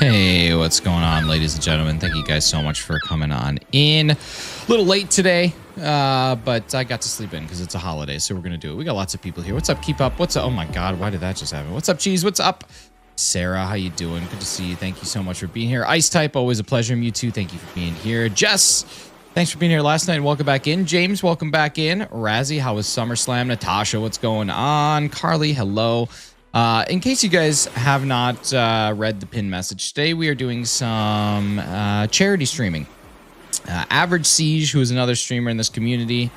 Hey, what's going on, ladies and gentlemen? Thank you guys so much for coming on in. A little late today, but I got to sleep in because it's a holiday, so we're going to do it. We got lots of people here. What's up, Keep Up? What's up? Oh, my God. Why did that just happen? What's up, Cheese? What's up? Sarah, how you doing? Good to see you. Thank you so much for being here. Ice Type, always a pleasure. Mewtwo, thank you for being here. Jess, thanks for being here last night and welcome back in. James, welcome back in. Razzie, how was SummerSlam? Natasha, what's going on? Carly, hello. In case you guys have not read the pin message, today we are doing some charity streaming. Average Siege, who is another streamer in this community,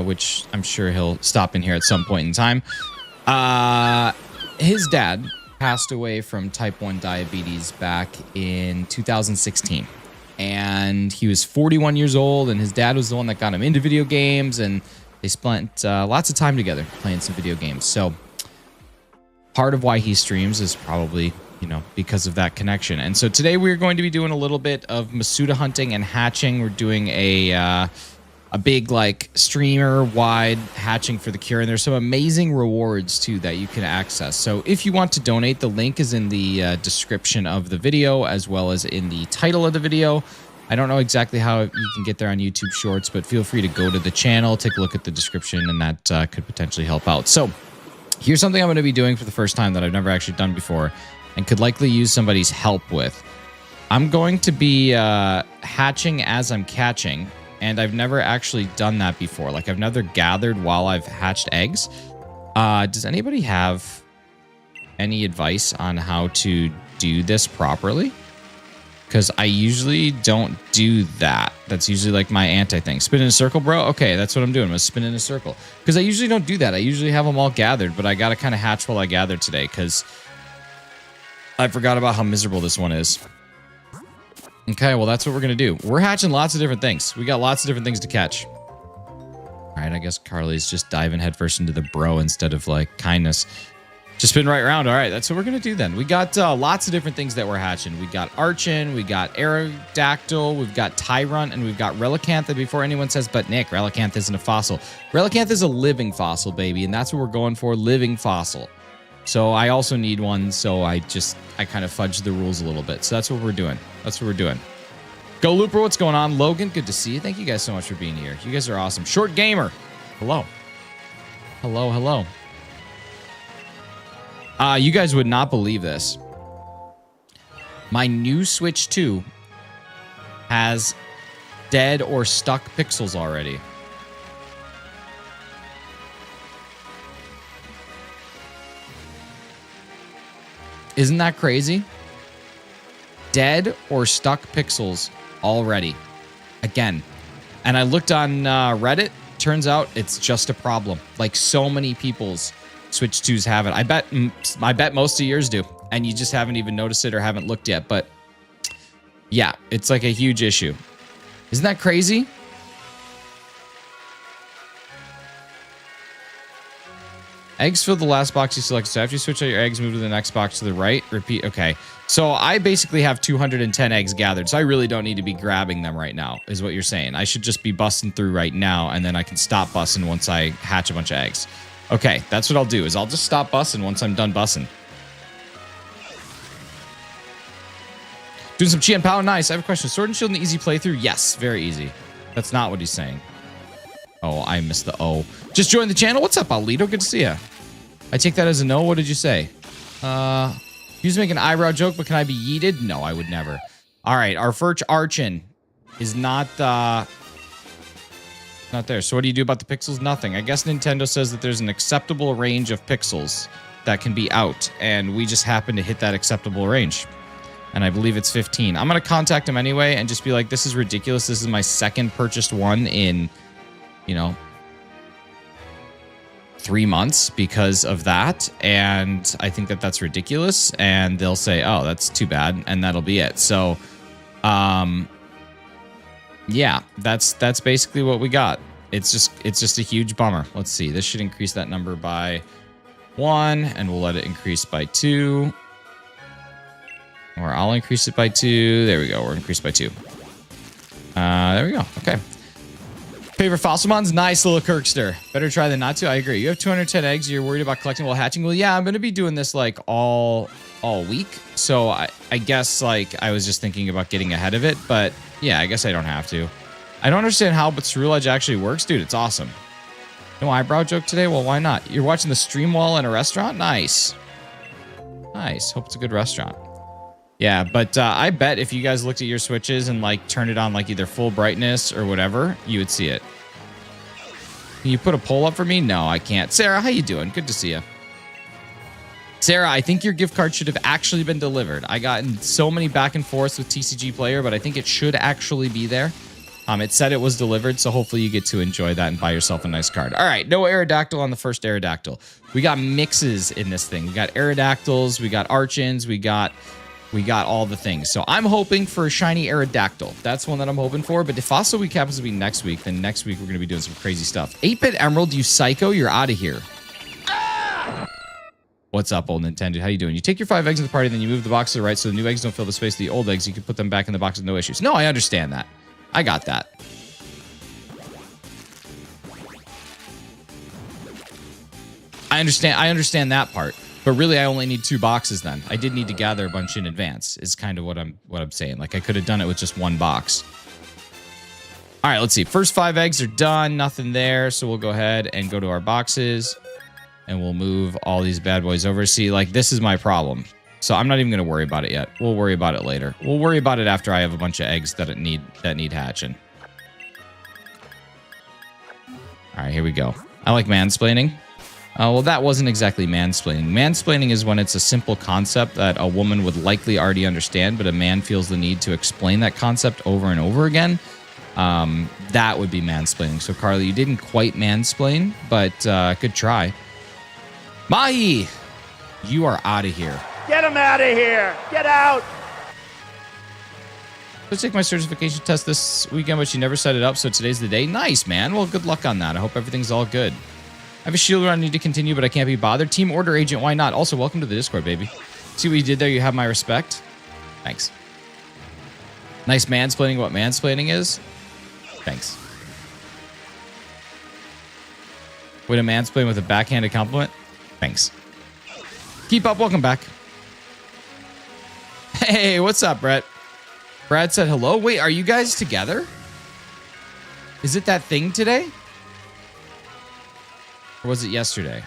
which I'm sure he'll stop in here at some point in time. His dad passed away from type 1 diabetes back in 2016. And he was 41 years old, and his dad was the one that got him into video games, and they spent lots of time together playing some video games. So part of why he streams is probably, because of that connection. And so today we're going to be doing a little bit of Masuda hunting and hatching. We're doing a big streamer-wide hatching for the cure, and there's some amazing rewards too that you can access. So if you want to donate, the link is in the description of the video as well as in the title of the video. I don't know exactly how you can get there on YouTube Shorts, but feel free to go to the channel, take a look at the description, and that could potentially help out. So here's something I'm going to be doing for the first time that I've never actually done before and could likely use somebody's help with. I'm going to be hatching as I'm catching, and I've never actually done that before. I've never gathered while I've hatched eggs. Does anybody have any advice on how to do this properly? Because I usually don't do that. That's usually my anti-thing. Spin in a circle, bro? Okay, that's what I'm doing. I'm going to spin in a circle. Because I usually don't do that. I usually have them all gathered, but I got to kind of hatch while I gather today because I forgot about how miserable this one is. Okay, well, that's what we're going to do. We're hatching lots of different things. We got lots of different things to catch. All right, I guess Carly's just diving headfirst into the bro instead of, kindness. Just spin right around. All right, that's what we're going to do then. We got lots of different things that we're hatching. We got Archon, we got Aerodactyl, we've got Tyrunt, and we've got Relicanth. And before anyone says, but Nick, Relicanth isn't a fossil. Relicanth is a living fossil, baby, and that's what we're going for, living fossil. So I also need one, so I kind of fudged the rules a little bit. So that's what we're doing. That's what we're doing. Go Looper, what's going on? Logan, good to see you. Thank you guys so much for being here. You guys are awesome. Short Gamer, hello. Hello, hello. You guys would not believe this. My new Switch 2 has dead or stuck pixels already. Isn't that crazy? Dead or stuck pixels already. Again. And I looked on Reddit. Turns out it's just a problem. So many people's Switch 2s have it. I bet most of yours do, and you just haven't even noticed it or haven't looked yet. But yeah, it's a huge issue. Isn't that crazy? Eggs fill the last box you select. So after you switch out your eggs, move to the next box to the right. Repeat. Okay. So I basically have 210 eggs gathered. So I really don't need to be grabbing them right now, is what you're saying. I should just be busting through right now, and then I can stop busting once I hatch a bunch of eggs. Okay, that's what I'll do, is I'll just stop bussing once I'm done bussing. Doing some Chi and Pow, nice. I have a question. Sword and Shield an easy playthrough? Yes, very easy. That's not what he's saying. Oh, I missed the O. Just joined the channel. What's up, Alito? Good to see you. I take that as a no. What did you say? You just make an eyebrow joke, but can I be yeeted? No, I would never. All right, our first Archon is not there. So what do you do about the pixels? Nothing. I guess Nintendo says that there's an acceptable range of pixels that can be out, and we just happen to hit that acceptable range. And I believe it's 15. I'm going to contact him anyway and just be like, this is ridiculous. This is my second purchased one in, 3 months because of that. And I think that that's ridiculous. And they'll say, oh, that's too bad. And that'll be it. So, yeah, that's basically what we got. It's just a huge bummer. Let's see. This should increase that number by 1, and we'll let it increase by 2. Or I'll increase it by 2. There we go. We're increased by 2. There we go. Okay. Favorite Fossilmons? Nice little Kirkster. Better try than not to. I agree. You have 210 eggs. You're worried about collecting while hatching. Well, yeah, I'm going to be doing this like all week. So I guess like I was just thinking about getting ahead of it. But yeah, I guess I don't have to. I don't understand how, but Ceruledge Edge actually works. Dude, it's awesome. No eyebrow joke today? Well, why not? You're watching the stream wall in a restaurant? Nice. Nice. Hope it's a good restaurant. Yeah, but I bet if you guys looked at your switches and like turned it on like either full brightness or whatever, you would see it. Can you put a poll up for me? No, I can't. Sarah, how you doing? Good to see you. Sarah, I think your gift card should have actually been delivered. I got in so many back and forths with TCG Player, but I think it should actually be there. It said it was delivered, so hopefully you get to enjoy that and buy yourself a nice card. All right, no Aerodactyl on the first Aerodactyl. We got mixes in this thing. We got Aerodactyls, we got Archons, we got all the things. So I'm hoping for a shiny Aerodactyl. That's one that I'm hoping for. But if Fossil Week happens to be next week, then next week we're going to be doing some crazy stuff. 8-Bit Emerald, you psycho, you're out of here. What's up, old Nintendo? How you doing? You take your 5 eggs in the party, then you move the box to the right so the new eggs don't fill the space of the old eggs. You can put them back in the box with no issues. No, I understand that. I got that. I understand that part. But really, I only need 2 boxes then. I did need to gather a bunch in advance, is kind of what I'm saying. Like, I could have done it with just 1 box. All right, let's see. First 5 eggs are done. Nothing there. So we'll go ahead and go to our boxes. And we'll move all these bad boys over. See, like, this is my problem. So I'm not even going to worry about it yet. We'll worry about it later. We'll worry about it after I have a bunch of eggs that need hatching. All right, here we go. I like mansplaining. Well, that wasn't exactly mansplaining. Mansplaining is when it's a simple concept that a woman would likely already understand, but a man feels the need to explain that concept over and over again. That would be mansplaining. So, Carly, you didn't quite mansplain, but good try. Mahi, you are out of here. Get him out of here. Get out. Let's take my certification test this weekend, but she never set it up, so today's the day. Nice, man. Well, good luck on that. I hope everything's all good. I have a shield run I need to continue, but I can't be bothered. Team Order Agent, why not? Also, welcome to the Discord, baby. See what you did there? You have my respect. Thanks. Nice mansplaining what mansplaining is. Thanks. Way to mansplain with a backhanded compliment. Thanks. Keep up. Welcome back. Hey, what's up, Brett? Brad said hello. Wait, are you guys together? Is it that thing today? Or was it yesterday?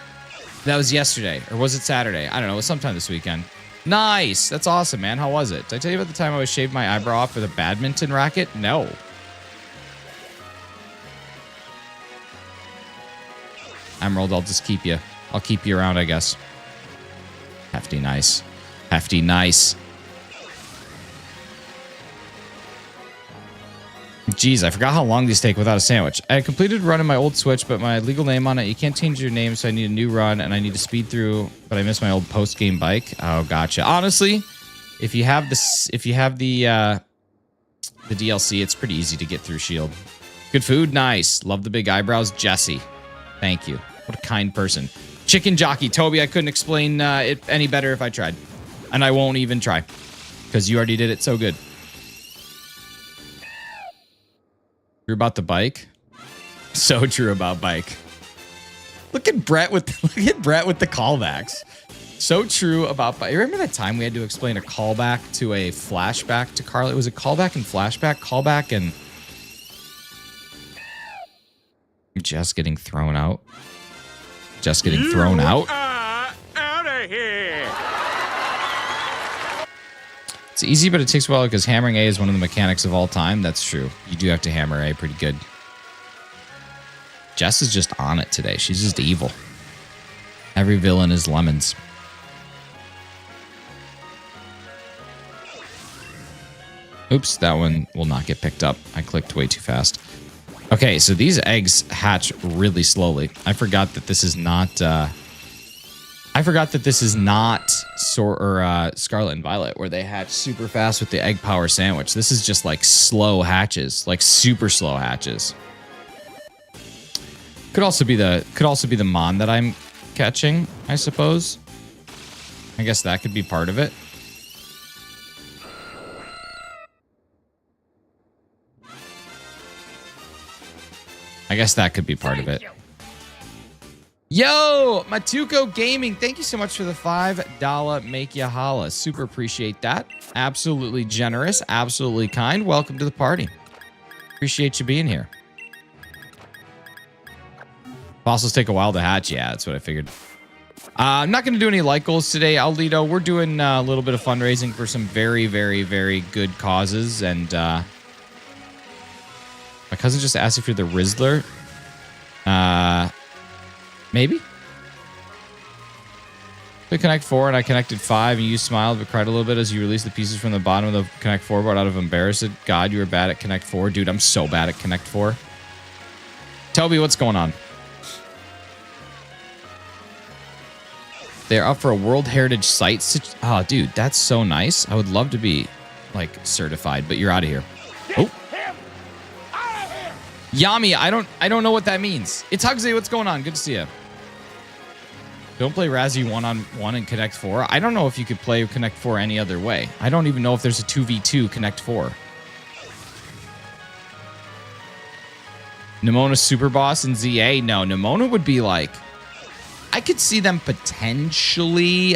That was yesterday. Or was it Saturday? I don't know. It was sometime this weekend. Nice. That's awesome, man. How was it? Did I tell you about the time I was shaved my eyebrow off with a badminton racket? No. Emerald, I'll just keep you. I'll keep you around, I guess. Hefty nice. Hefty nice. Jeez, I forgot how long these take without a sandwich. I completed a run in my old Switch, but my legal name on it, you can't change your name, so I need a new run, and I need to speed through, but I missed my old post-game bike. Oh, gotcha. Honestly, if you have this, if you have the DLC, it's pretty easy to get through Shield. Good food? Nice. Love the big eyebrows. Jesse. Thank you. What a kind person. Chicken Jockey. Toby, I couldn't explain it any better if I tried. And I won't even try, because you already did it so good. True about the bike. So true about bike. Look at Brett with the callbacks. So true about bike. Remember that time we had to explain a callback to a flashback to Carly? It was a callback and flashback, callback and just getting thrown out. Just getting thrown out. Out of here. It's easy, but it takes a while because hammering A is one of the mechanics of all time. That's true. You do have to hammer A pretty good. Jess is just on it today. She's just evil. Every villain is lemons. Oops, that one will not get picked up. I clicked way too fast. Okay, so these eggs hatch really slowly. I forgot that this is not... Scarlet and Violet, where they hatch super fast with the egg power sandwich. This is just like slow hatches, like super slow hatches. Could also be the Mon that I'm catching, I suppose. I guess that could be part of it. I guess that could be part of it. Yo, Matuko Gaming, thank you so much for the $5 make ya holla. Super appreciate that. Absolutely generous, absolutely kind. Welcome to the party. Appreciate you being here. Fossils take a while to hatch. Yeah, that's what I figured. I'm not going to do any like goals today, Alito. We're doing a little bit of fundraising for some very, very, very good causes. And my cousin just asked if you're the Rizzler. Maybe? We Connect 4 and I connected 5 and you smiled but cried a little bit as you released the pieces from the bottom of the Connect 4 board out of embarrassment. God, you were bad at Connect 4. Dude, I'm so bad at Connect 4. Toby, what's going on? They're up for a World Heritage Site. Oh, dude, that's so nice. I would love to be, like, certified, but you're out of here. Oh. Yami, I don't know what that means. It's Hugsy, what's going on? Good to see you. Don't play Razzie 1-on-1 in Connect 4. I don't know if you could play Connect 4 any other way. I don't even know if there's a 2v2 Connect 4. Nimona Super Boss in ZA? No, Nimona would be like... I could see them potentially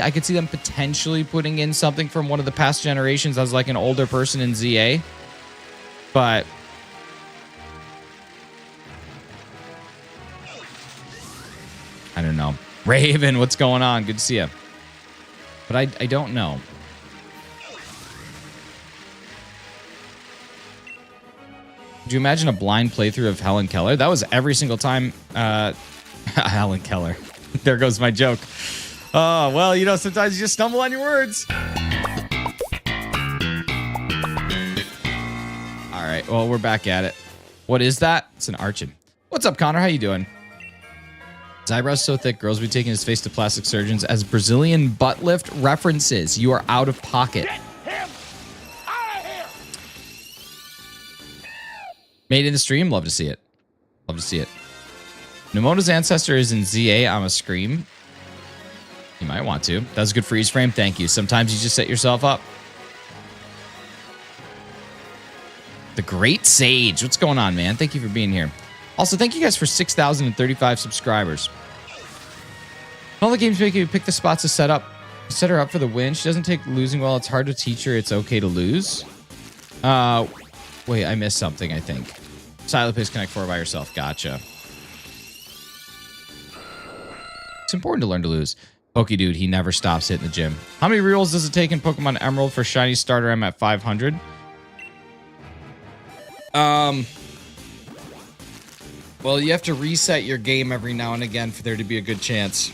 putting in something from one of the past generations as like an older person in ZA. But... I don't know. Raven, what's going on? Good to see you. But I don't know. Could you imagine a blind playthrough of Helen Keller? That was every single time. Helen Keller. There goes my joke. Oh, well, you know, sometimes you just stumble on your words. All right. Well, we're back at it. What is that? It's an Archon. What's up, Connor? How you doing? His eyebrows so thick, girls will be taking his face to plastic surgeons as Brazilian butt lift references. You are out of pocket. Get him out of here! Made in the stream. Love to see it. Love to see it. Nemona's ancestor is in ZA. I'm a scream. You might want to. That was a good freeze frame. Thank you. Sometimes you just set yourself up. The Great Sage. What's going on, man? Thank you for being here. Also, thank you guys for 6,035 subscribers. All the games make you pick the spots to set her up for the win. She doesn't take losing well. It's hard to teach her it's okay to lose. Wait, I missed something, I think. Silent Pace Connect 4 by yourself. Gotcha. It's important to learn to lose. Pokey Dude, he never stops hitting the gym. How many rerolls does it take in Pokemon Emerald for Shiny Starter? I'm at 500. Well, you have to reset your game every now and again for there to be a good chance.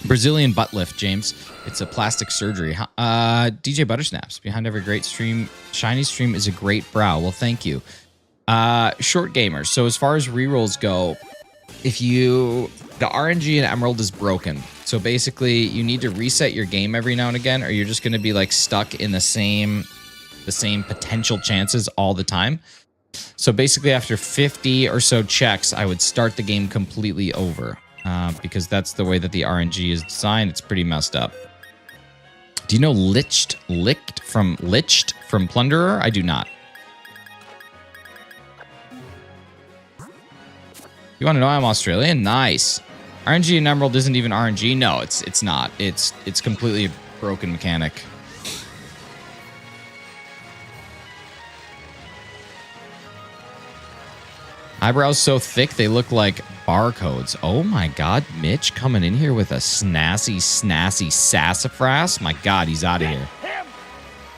Brazilian butt lift, James. It's a plastic surgery. DJ Buttersnaps. Behind every great stream, Shiny stream is a great brow. Well, thank you. Short gamers. So as far as rerolls go, the RNG in Emerald is broken. So basically, you need to reset your game every now and again, or you're just going to be like stuck in the same potential chances all the time. So basically, after 50 or so checks, I would start the game completely over because that's the way that the RNG is designed. It's pretty messed up. Do you know Licked from Plunderer? I do not. You want to know I'm Australian? Nice. RNG in Emerald isn't even RNG. No, it's not. It's completely a broken mechanic. Eyebrows so thick they look like barcodes. Oh my god, Mitch coming in here with a snazzy sassafras. My god, he's out of here. Him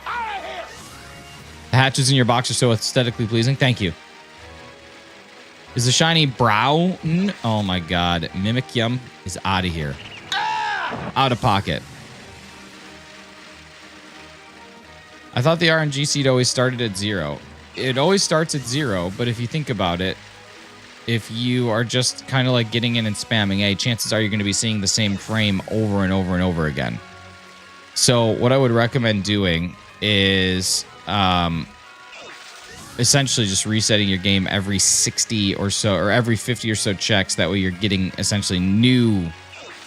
out of here! The hatches in your box are so aesthetically pleasing. Thank you. Is the shiny brow? Oh my god, Mimikyu is out of here. Out of pocket. I thought the RNG seed always started at 0. It always starts at 0, but if you think about it, if you are just kind of like getting in and spamming A, chances are you're going to be seeing the same frame over and over and over again. So what I would recommend doing is essentially just resetting your game every 60 or so, or every 50 or so checks. That way you're getting essentially new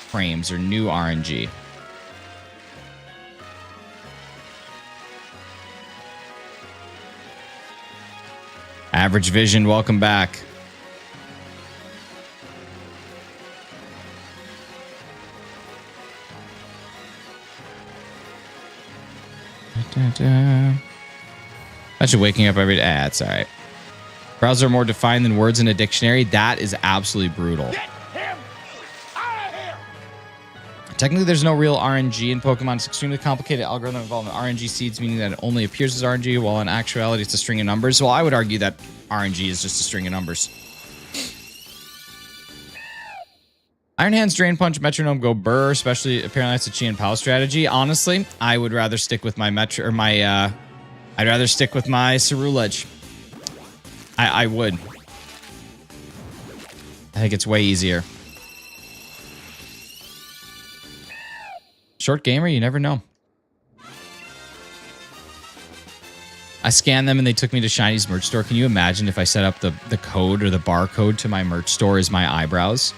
frames or new RNG. Average Vision, welcome back. Imagine waking up every day. Ah, it's all right. Brows are more defined than words in a dictionary. That is absolutely brutal. Get him out of here! Technically, there's no real RNG in Pokemon. It's extremely complicated algorithm involving RNG seeds, meaning that it only appears as RNG, while in actuality, it's a string of numbers. Well, I would argue that RNG is just a string of numbers. Iron Hands, Drain Punch, Metronome, go burr. Especially, apparently, that's a Chi and Pow strategy. Honestly, I would rather stick with my I'd rather stick with my Ceruledge. I would. I think it's way easier. Short gamer, you never know. I scanned them and they took me to Shiny's merch store. Can you imagine if I set up the code or the barcode to my merch store as my eyebrows?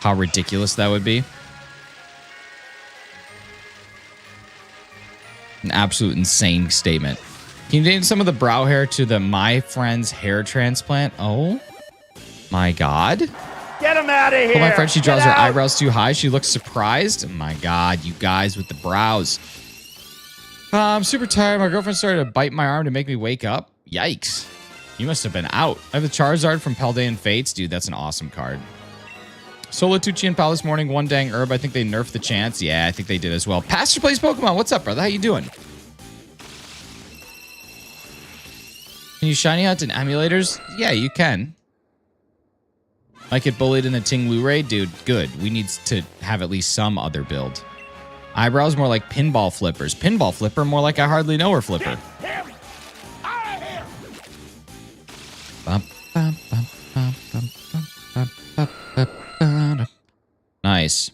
How ridiculous that would be. An absolute insane statement. Can you name some of the brow hair to the My Friend's hair transplant? Oh my God. Get him out of here! Oh, my friend, she draws her eyebrows too high. She looks surprised. Oh my God, you guys with the brows. I'm super tired. My girlfriend started to bite my arm to make me wake up. Yikes. You must have been out. I have the Charizard from Paldean Fates. Dude, that's an awesome card. Solo 2 Chi and Pal this morning. One dang herb. I think they nerfed the chance. Yeah, I think they did as well. Pastor plays Pokemon. What's up, brother? How you doing? Can you shiny hunt in emulators? Yeah, you can. Might get bullied in the Ting Lu raid? Dude, good. We need to have at least some other build. Eyebrows more like pinball flippers. Pinball flipper more like I hardly know her flipper. Get him out of here! Bum, bum, bum, bum, bum, bum, bum, bum, bum. Nice.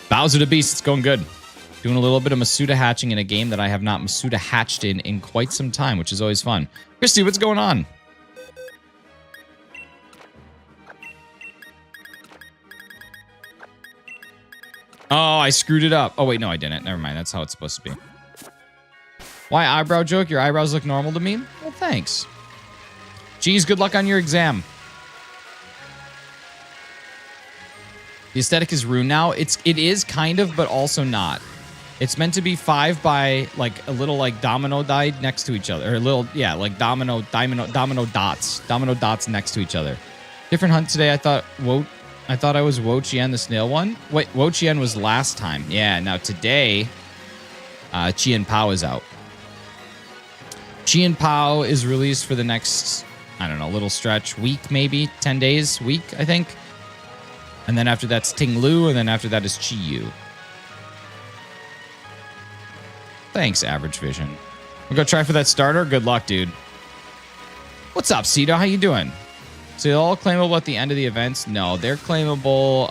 Bowser the Beast. It's going good. Doing a little bit of Masuda hatching in a game that I have not Masuda hatched in quite some time, which is always fun. Christy, what's going on? Oh, I screwed it up. Oh, wait, no, I didn't. Never mind. That's how it's supposed to be. Why eyebrow joke? Your eyebrows look normal to me? Well, thanks. Geez, good luck on your exam. The aesthetic is ruined now. It is kind of, but also not. It's meant to be 5 by like a little like domino die next to each other. Or a little, yeah, like domino dots. Domino dots next to each other. Different hunt today. I thought I was Wo Chien, the snail one. Wait, Wo Chien was last time. Yeah, now today, Chi and Pao is out. Chi and Pao is released for the next, I don't know, little stretch. Week, maybe? 10 days? Week, I think. And then after that's Ting Lu, and then after that is Chi Yu. Thanks, Average Vision. We'll go try for that starter. Good luck, dude. What's up, Cito? How you doing? So they're all claimable at the end of the events? No, they're claimable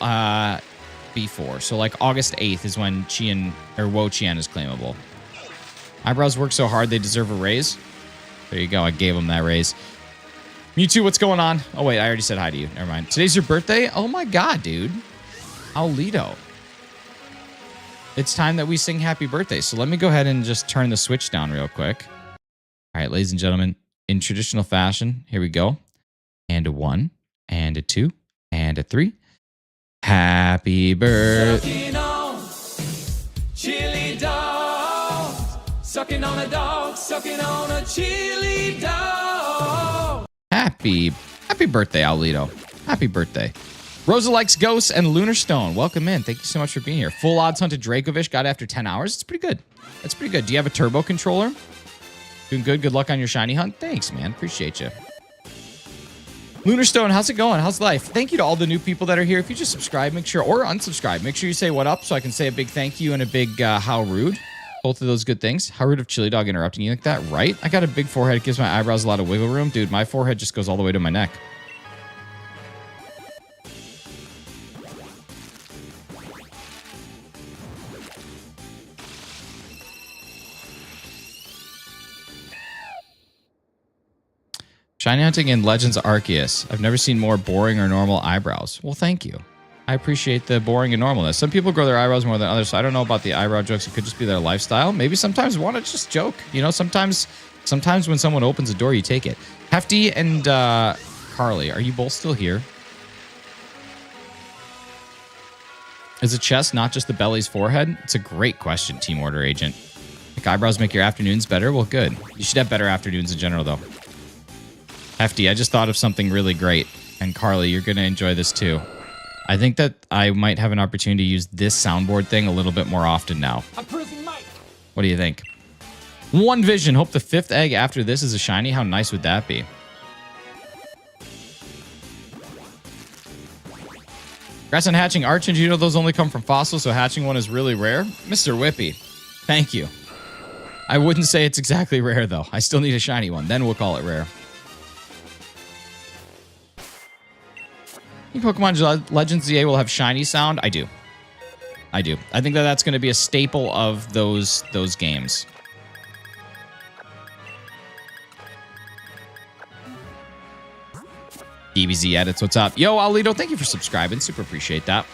before. So like August 8th is when Wo Chien is claimable. Eyebrows work so hard they deserve a raise. There you go. I gave them that raise. Mewtwo, what's going on? Oh, wait. I already said hi to you. Never mind. Today's your birthday? Oh, my God, dude. Alito. It's time that we sing happy birthday. So let me go ahead and just turn the switch down real quick. All right, ladies and gentlemen, in traditional fashion, here we go. And a 1, and a 2, and a 3. Happy birthday. Chili dog. Sucking on a dog. Sucking on a chili dog. Happy birthday, Alito. Happy birthday. Rosa likes ghosts and Lunar Stone. Welcome in. Thank you so much for being here. Full odds hunted Dracovish got after 10 hours. It's pretty good. That's pretty good. Do you have a turbo controller? Doing good. Good luck on your shiny hunt. Thanks, man. Appreciate you. Lunar Stone, how's it going? How's life? Thank you to all the new people that are here. If you just subscribe, make sure, or unsubscribe, make sure you say what up so I can say a big thank you and a big how rude. Both of those good things. How rude of Chili Dog interrupting you like that, right? I got a big forehead. It gives my eyebrows a lot of wiggle room. Dude, my forehead just goes all the way to my neck. Shiny hunting in Legends Arceus. I've never seen more boring or normal eyebrows. Well, thank you. I appreciate the boring and normalness. Some people grow their eyebrows more than others, so I don't know about the eyebrow jokes. It could just be their lifestyle. Maybe sometimes want to just joke. You know, sometimes when someone opens a door, you take it. Hefty and Carly, are you both still here? Is the chest not just the belly's forehead? It's a great question, Team Order Agent. Like eyebrows make your afternoons better? Well, good. You should have better afternoons in general, though. Hefty, I just thought of something really great. And Carly, you're going to enjoy this too. I think that I might have an opportunity to use this soundboard thing a little bit more often now. A prison mic. What do you think? One vision. Hope the 5th egg after this is a shiny. How nice would that be? Congrats on hatching Archon. Do you know those only come from fossils, so hatching one is really rare? Mr. Whippy, thank you. I wouldn't say it's exactly rare, though. I still need a shiny one. Then we'll call it rare. You think Pokemon Legends ZA will have shiny sound? I do. I do. I think that that's going to be a staple of those games. DBZ edits, what's up? Yo, Alito, thank you for subscribing. Super appreciate that.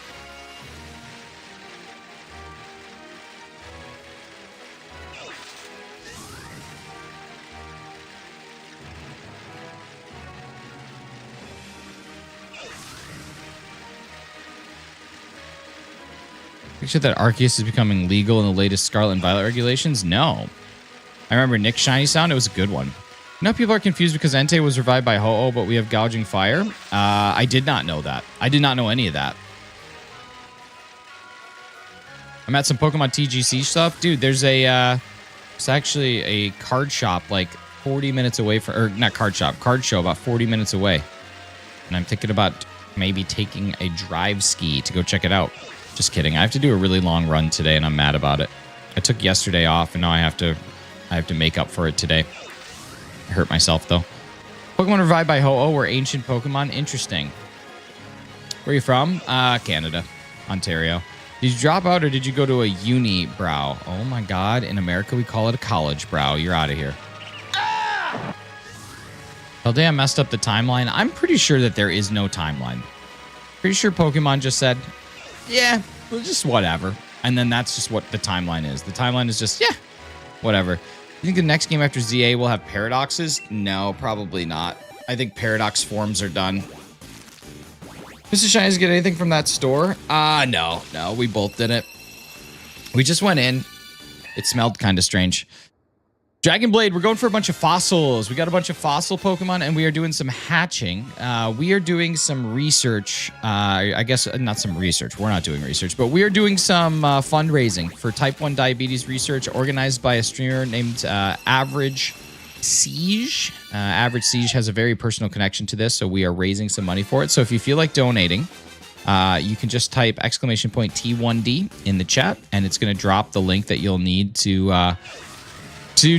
Picture that Arceus is becoming legal in the latest Scarlet and Violet regulations? No. I remember Nick's shiny sound. It was a good one. You know, people are confused because Entei was revived by Ho-Oh, but we have Gouging Fire. I did not know that. I did not know any of that. I'm at some Pokemon TGC stuff. Dude, there's it's actually a card shop like 40 minutes away from, or not card shop, card show about 40 minutes away. And I'm thinking about maybe taking a drive ski to go check it out. Just kidding. I have to do a really long run today, and I'm mad about it. I took yesterday off, and now I have to make up for it today. I hurt myself, though. Pokemon revived by Ho-Oh were ancient Pokemon. Interesting. Where are you from? Canada. Ontario. Did you drop out, or did you go to a uni brow? Oh, my God. In America, we call it a college brow. You're out of here. Well, damn, messed up the timeline. I'm pretty sure that there is no timeline. Pretty sure Pokemon just said, yeah, well, just whatever. And then that's just what the timeline is. The timeline is just, yeah, whatever. You think the next game after ZA will have paradoxes? No, probably not. I think paradox forms are done. Mr. Shines, get anything from that store? No, we both didn't. We just went in. It smelled kind of strange. Dragon Blade, we're going for a bunch of fossils. We got a bunch of fossil Pokemon, and we are doing some hatching. We are doing some research. I guess not some research. We're not doing research, but we are doing some fundraising for type 1 diabetes research organized by a streamer named Average Siege. Average Siege has a very personal connection to this, so we are raising some money for it. So if you feel like donating, you can just type !T1D in the chat, and it's going to drop the link that you'll need to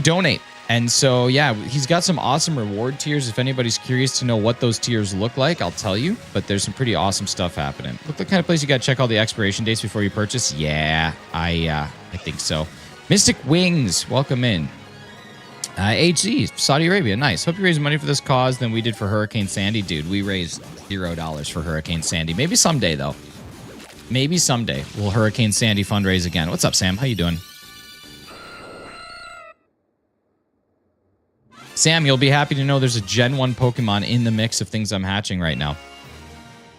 donate. And so, yeah, he's got some awesome reward tiers. If anybody's curious to know what those tiers look like, I'll tell you. But there's some pretty awesome stuff happening. Look the kind of place you got to check all the expiration dates before you purchase. Yeah, I think so. Mystic Wings, welcome in. HZ, Saudi Arabia, nice. Hope you raise money for this cause than we did for Hurricane Sandy. Dude, we raised $0 for Hurricane Sandy. Maybe someday, though. Maybe someday we'll Hurricane Sandy fundraise again. What's up, Sam? How you doing? Sam, you'll be happy to know there's a Gen 1 Pokemon in the mix of things I'm hatching right now.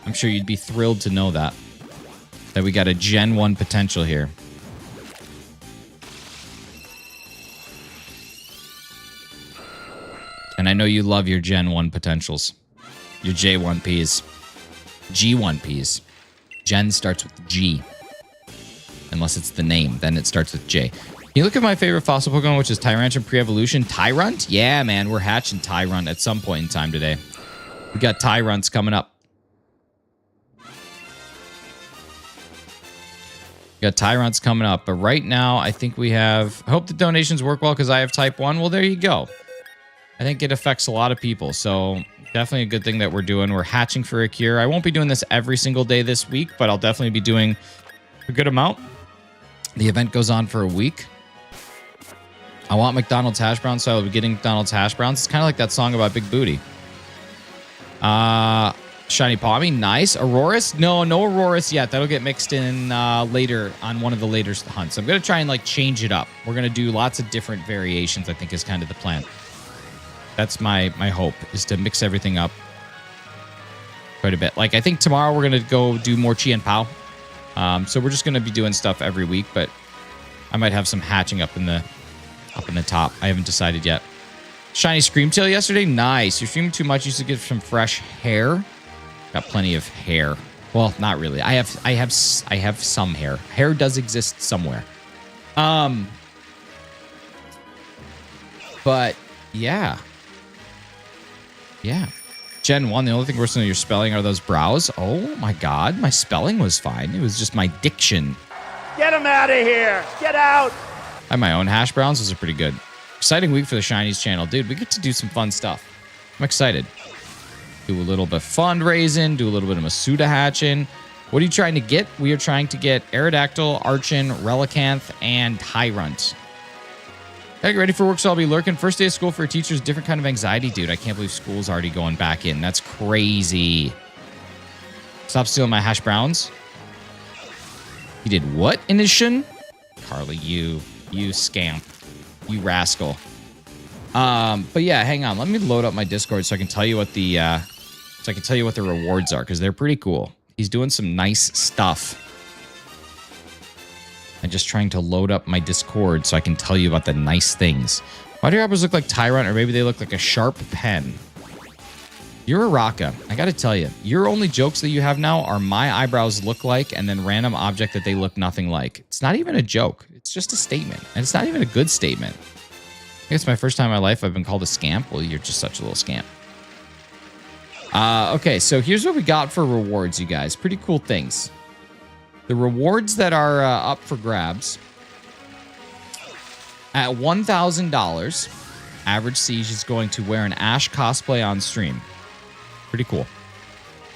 I'm sure you'd be thrilled to know that we got a Gen 1 potential here. And I know you love your Gen 1 potentials. Your J1Ps. G1Ps. Gen starts with G. Unless it's the name, then it starts with J. You look at my favorite fossil Pokemon, which is Tyrantrum pre-evolution. Tyrunt? Yeah, man, we're hatching Tyrunt at some point in time today. We got Tyrunts coming up. We got Tyrunts coming up. But right now, I think we have... I hope the donations work well because I have type 1. Well, there you go. I think it affects a lot of people. So definitely a good thing that we're doing. We're hatching for a cure. I won't be doing this every single day this week, but I'll definitely be doing a good amount. The event goes on for a week. I want McDonald's hash browns, so I'll be getting McDonald's hash browns. It's kind of like that song about Big Booty. Shiny Palmy, nice. Aurorus? No Aurorus yet. That'll get mixed in later on one of the later hunts. I'm going to try and like change it up. We're going to do lots of different variations, I think is kind of the plan. That's my hope, is to mix everything up quite a bit. Like, I think tomorrow we're going to go do more Chi and Pao. So we're just going to be doing stuff every week, but I might have some hatching up in the up in the top. I haven't decided yet. Shiny Screamtail yesterday. Nice. You're streaming too much. You should get some fresh hair. Got plenty of hair. Well, not really. I have some hair. Hair does exist somewhere. But yeah. Yeah. Gen 1, the only thing worse than your spelling are those brows. Oh my god, my spelling was fine. It was just my diction. Get him out of here. Get out. I have my own hash browns. Those are pretty good. Exciting week for the Shinies channel. Dude, we get to do some fun stuff. I'm excited. Do a little bit of fundraising, do a little bit of Masuda hatching. What are you trying to get? We are trying to get Aerodactyl, Archon, Relicanth, and Hyrunt. Gotta get ready for work, so I'll be lurking. First day of school for a teacher is a different kind of anxiety, dude. I can't believe school's already going back in. That's crazy. Stop stealing my hash browns. He did what in his shin? Carly, you scamp. You rascal. But yeah, hang on. Let me load up my Discord so I can tell you what the rewards are, because they're pretty cool. He's doing some nice stuff. I'm just trying to load up my Discord so I can tell you about the nice things. Why do your eyebrows look like Tyrant, or maybe they look like a sharp pen? You're a Raka. I gotta tell you, your only jokes that you have now are my eyebrows look like, and then random object that they look nothing like. It's not even a joke. It's just a statement. And it's not even a good statement. I think it's my first time in my life I've been called a scamp. Well, you're just such a little scamp. Okay, so here's what we got for rewards, you guys. Pretty cool things. The rewards that are up for grabs. At $1,000, Average Siege is going to wear an Ash cosplay on stream. Pretty cool.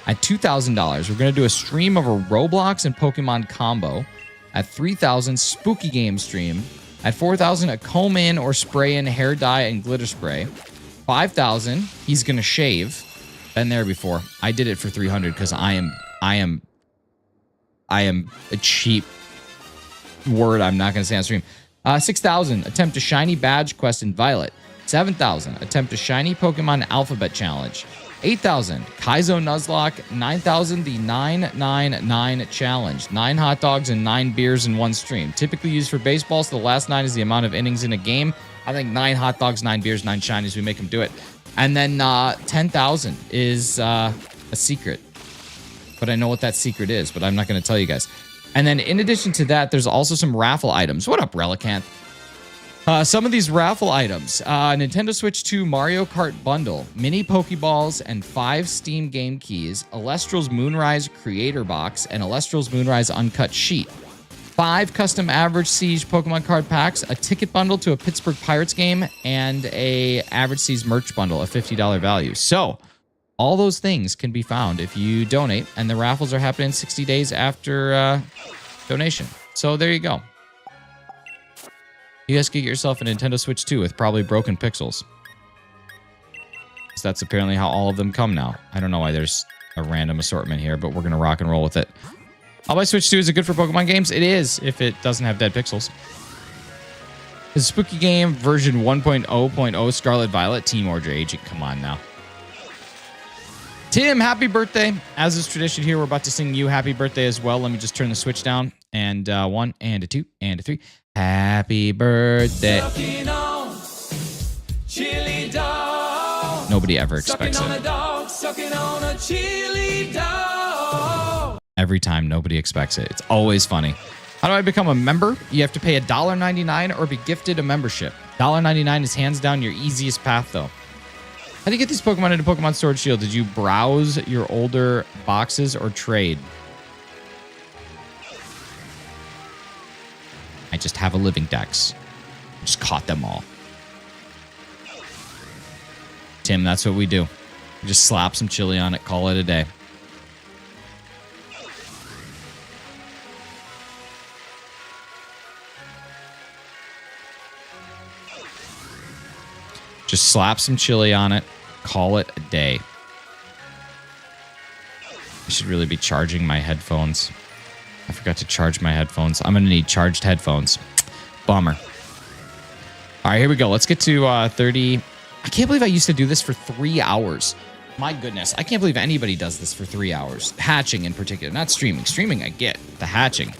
At $2,000, we're going to do a stream of a Roblox and Pokemon combo. At $3,000, Spooky Game stream. At $4,000, a comb in or spray in hair dye and glitter spray. $5,000, he's going to shave. Been there before. I did it for $300 because I am a cheap word I'm not going to say on stream. 6,000, attempt a shiny badge quest in Violet. 7,000, attempt a shiny Pokemon Alphabet Challenge. 8,000, Kaizo Nuzlocke. 9,000, the 999 Challenge. 9 hot dogs and 9 beers in one stream. Typically used for baseball, so the last 9 is the amount of innings in a game. I think 9 hot dogs, 9 beers, 9 shinies, we make them do it. And then 10,000 is a secret. But I know what that secret is, but I'm not going to tell you guys. And then in addition to that, there's also some raffle items. What up, Relicanth? Some of these raffle items. Nintendo Switch 2 Mario Kart Bundle, mini Pokeballs, and 5 Steam Game Keys, Alestral's Moonrise Creator Box, and Alestral's Moonrise Uncut Sheet. 5 custom Average Siege Pokemon card packs, a ticket bundle to a Pittsburgh Pirates game, and a Average Siege merch bundle, a $50 value. So all those things can be found if you donate, and the raffles are happening 60 days after donation. So there you go. You guys can get yourself a Nintendo Switch 2 with probably broken pixels. So that's apparently how all of them come now. I don't know why there's a random assortment here, but we're going to rock and roll with it. I'll buy Switch 2. Is it good for Pokemon games? It is, if it doesn't have dead pixels. Is Spooky Game version 1.0.0 Scarlet Violet Team Order Agent? Come on now. Tim, happy birthday. As is tradition here, we're about to sing you happy birthday as well. Let me just turn the switch down. And 1, and a 2, and a 3. Happy birthday. Nobody ever expects it. Every time, nobody expects it. It's always funny. How do I become a member? You have to pay $1.99 or be gifted a membership. $1.99 is hands down your easiest path, though. How do you get these Pokemon into Pokemon Sword Shield? Did you browse your older boxes or trade? I just have a living dex. I just caught them all. Tim, that's what we do. We just slap some chili on it, call it a day. Just slap some chili on it, call it a day. I should really be charging my headphones. I forgot to charge my headphones. I'm going to need charged headphones. Bummer. All right, here we go. Let's get to 30. I can't believe I used to do this for 3 hours. My goodness. I can't believe anybody does this for 3 hours. Hatching in particular. Not streaming. Streaming, I get. The hatching.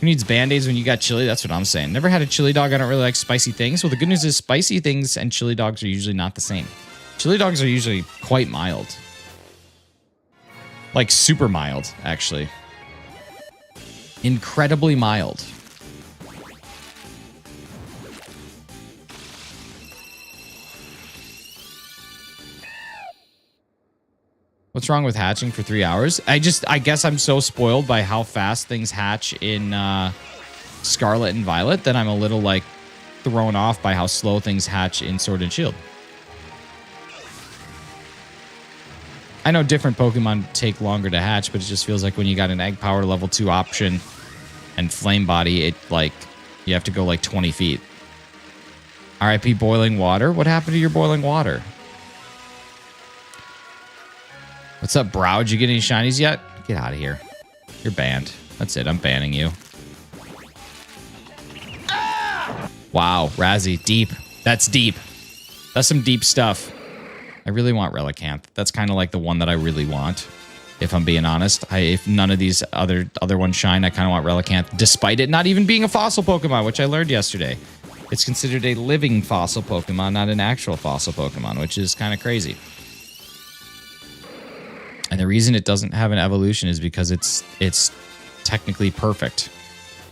Who needs Band-Aids when you got chili? That's what I'm saying. Never had a chili dog. I don't really like spicy things. Well, the good news is spicy things and chili dogs are usually not the same. Chili dogs are usually quite mild. Like super mild, actually. Incredibly mild. What's wrong with hatching for 3 hours? I guess I'm so spoiled by how fast things hatch in Scarlet and Violet that I'm a little like thrown off by how slow things hatch in Sword and Shield. I know different Pokemon take longer to hatch, but it just feels like when you got an Egg Power level 2 option and Flame Body, it like you have to go like 20 feet. RIP Boiling Water. What happened to your Boiling Water? What's up, Brow? Did you get any shinies yet? Get out of here. You're banned. That's it. I'm banning you. Wow, Razzie. Deep. That's deep. That's some deep stuff. I really want Relicanth. That's kind of like the one that I really want, if I'm being honest. If none of these other ones shine, I kind of want Relicanth, despite it not even being a fossil Pokemon, which I learned yesterday. It's considered a living fossil Pokemon, not an actual fossil Pokemon, which is kind of crazy. And the reason it doesn't have an evolution is because it's technically perfect.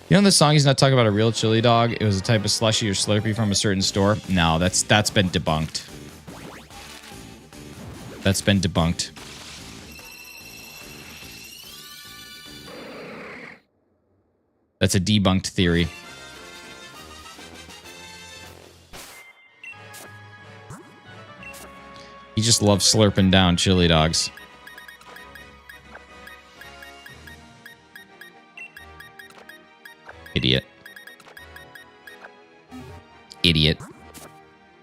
You know in the song he's not talking about a real chili dog? It was a type of slushy or Slurpee from a certain store? No, that's been debunked. That's been debunked. That's a debunked theory. He just loves slurping down chili dogs. Idiot. Idiot.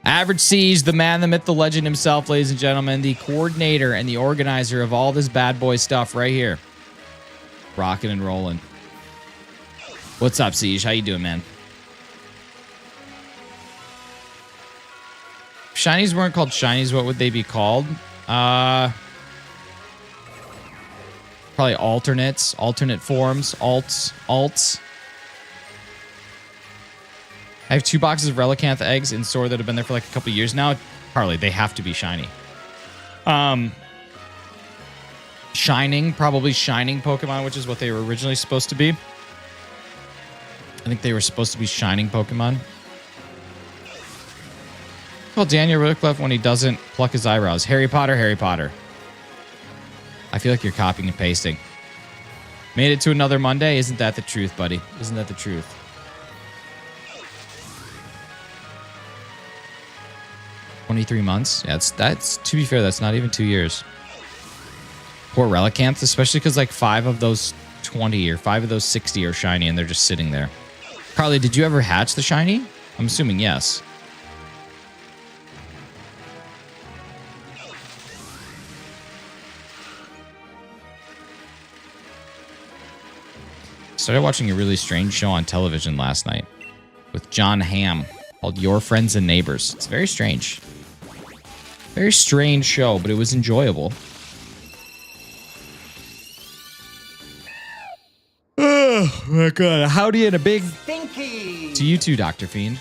Average Siege, the man, the myth, the legend himself, ladies and gentlemen. The coordinator and the organizer of all this bad boy stuff right here. Rocking and rolling. What's up, Siege? How you doing, man? If shinies weren't called shinies, what would they be called? Probably alternates, alternate forms, alts. I have 2 boxes of Relicanth eggs in store that have been there for like a couple years now. Carly, they have to be shiny. Shining, probably shining Pokemon, which is what they were originally supposed to be. I think they were supposed to be shining Pokemon. Call Daniel Radcliffe when he doesn't pluck his eyebrows. Harry Potter, Harry Potter. I feel like you're copying and pasting. Made it to another Monday. Isn't that the truth, buddy? Isn't that the truth? $23 months. Yeah, that's to be fair, that's not even 2 years. Poor Relicanth, especially because like 5 of those 20 or 5 of those 60 are shiny and they're just sitting there. Carly, did you ever hatch the shiny? I'm assuming yes. Started watching a really strange show on television last night with John Hamm called Your Friends and Neighbors. It's very strange. Very strange show, but it was enjoyable. Oh my god, howdy and a big Stinky! to you too, Dr. Fiend.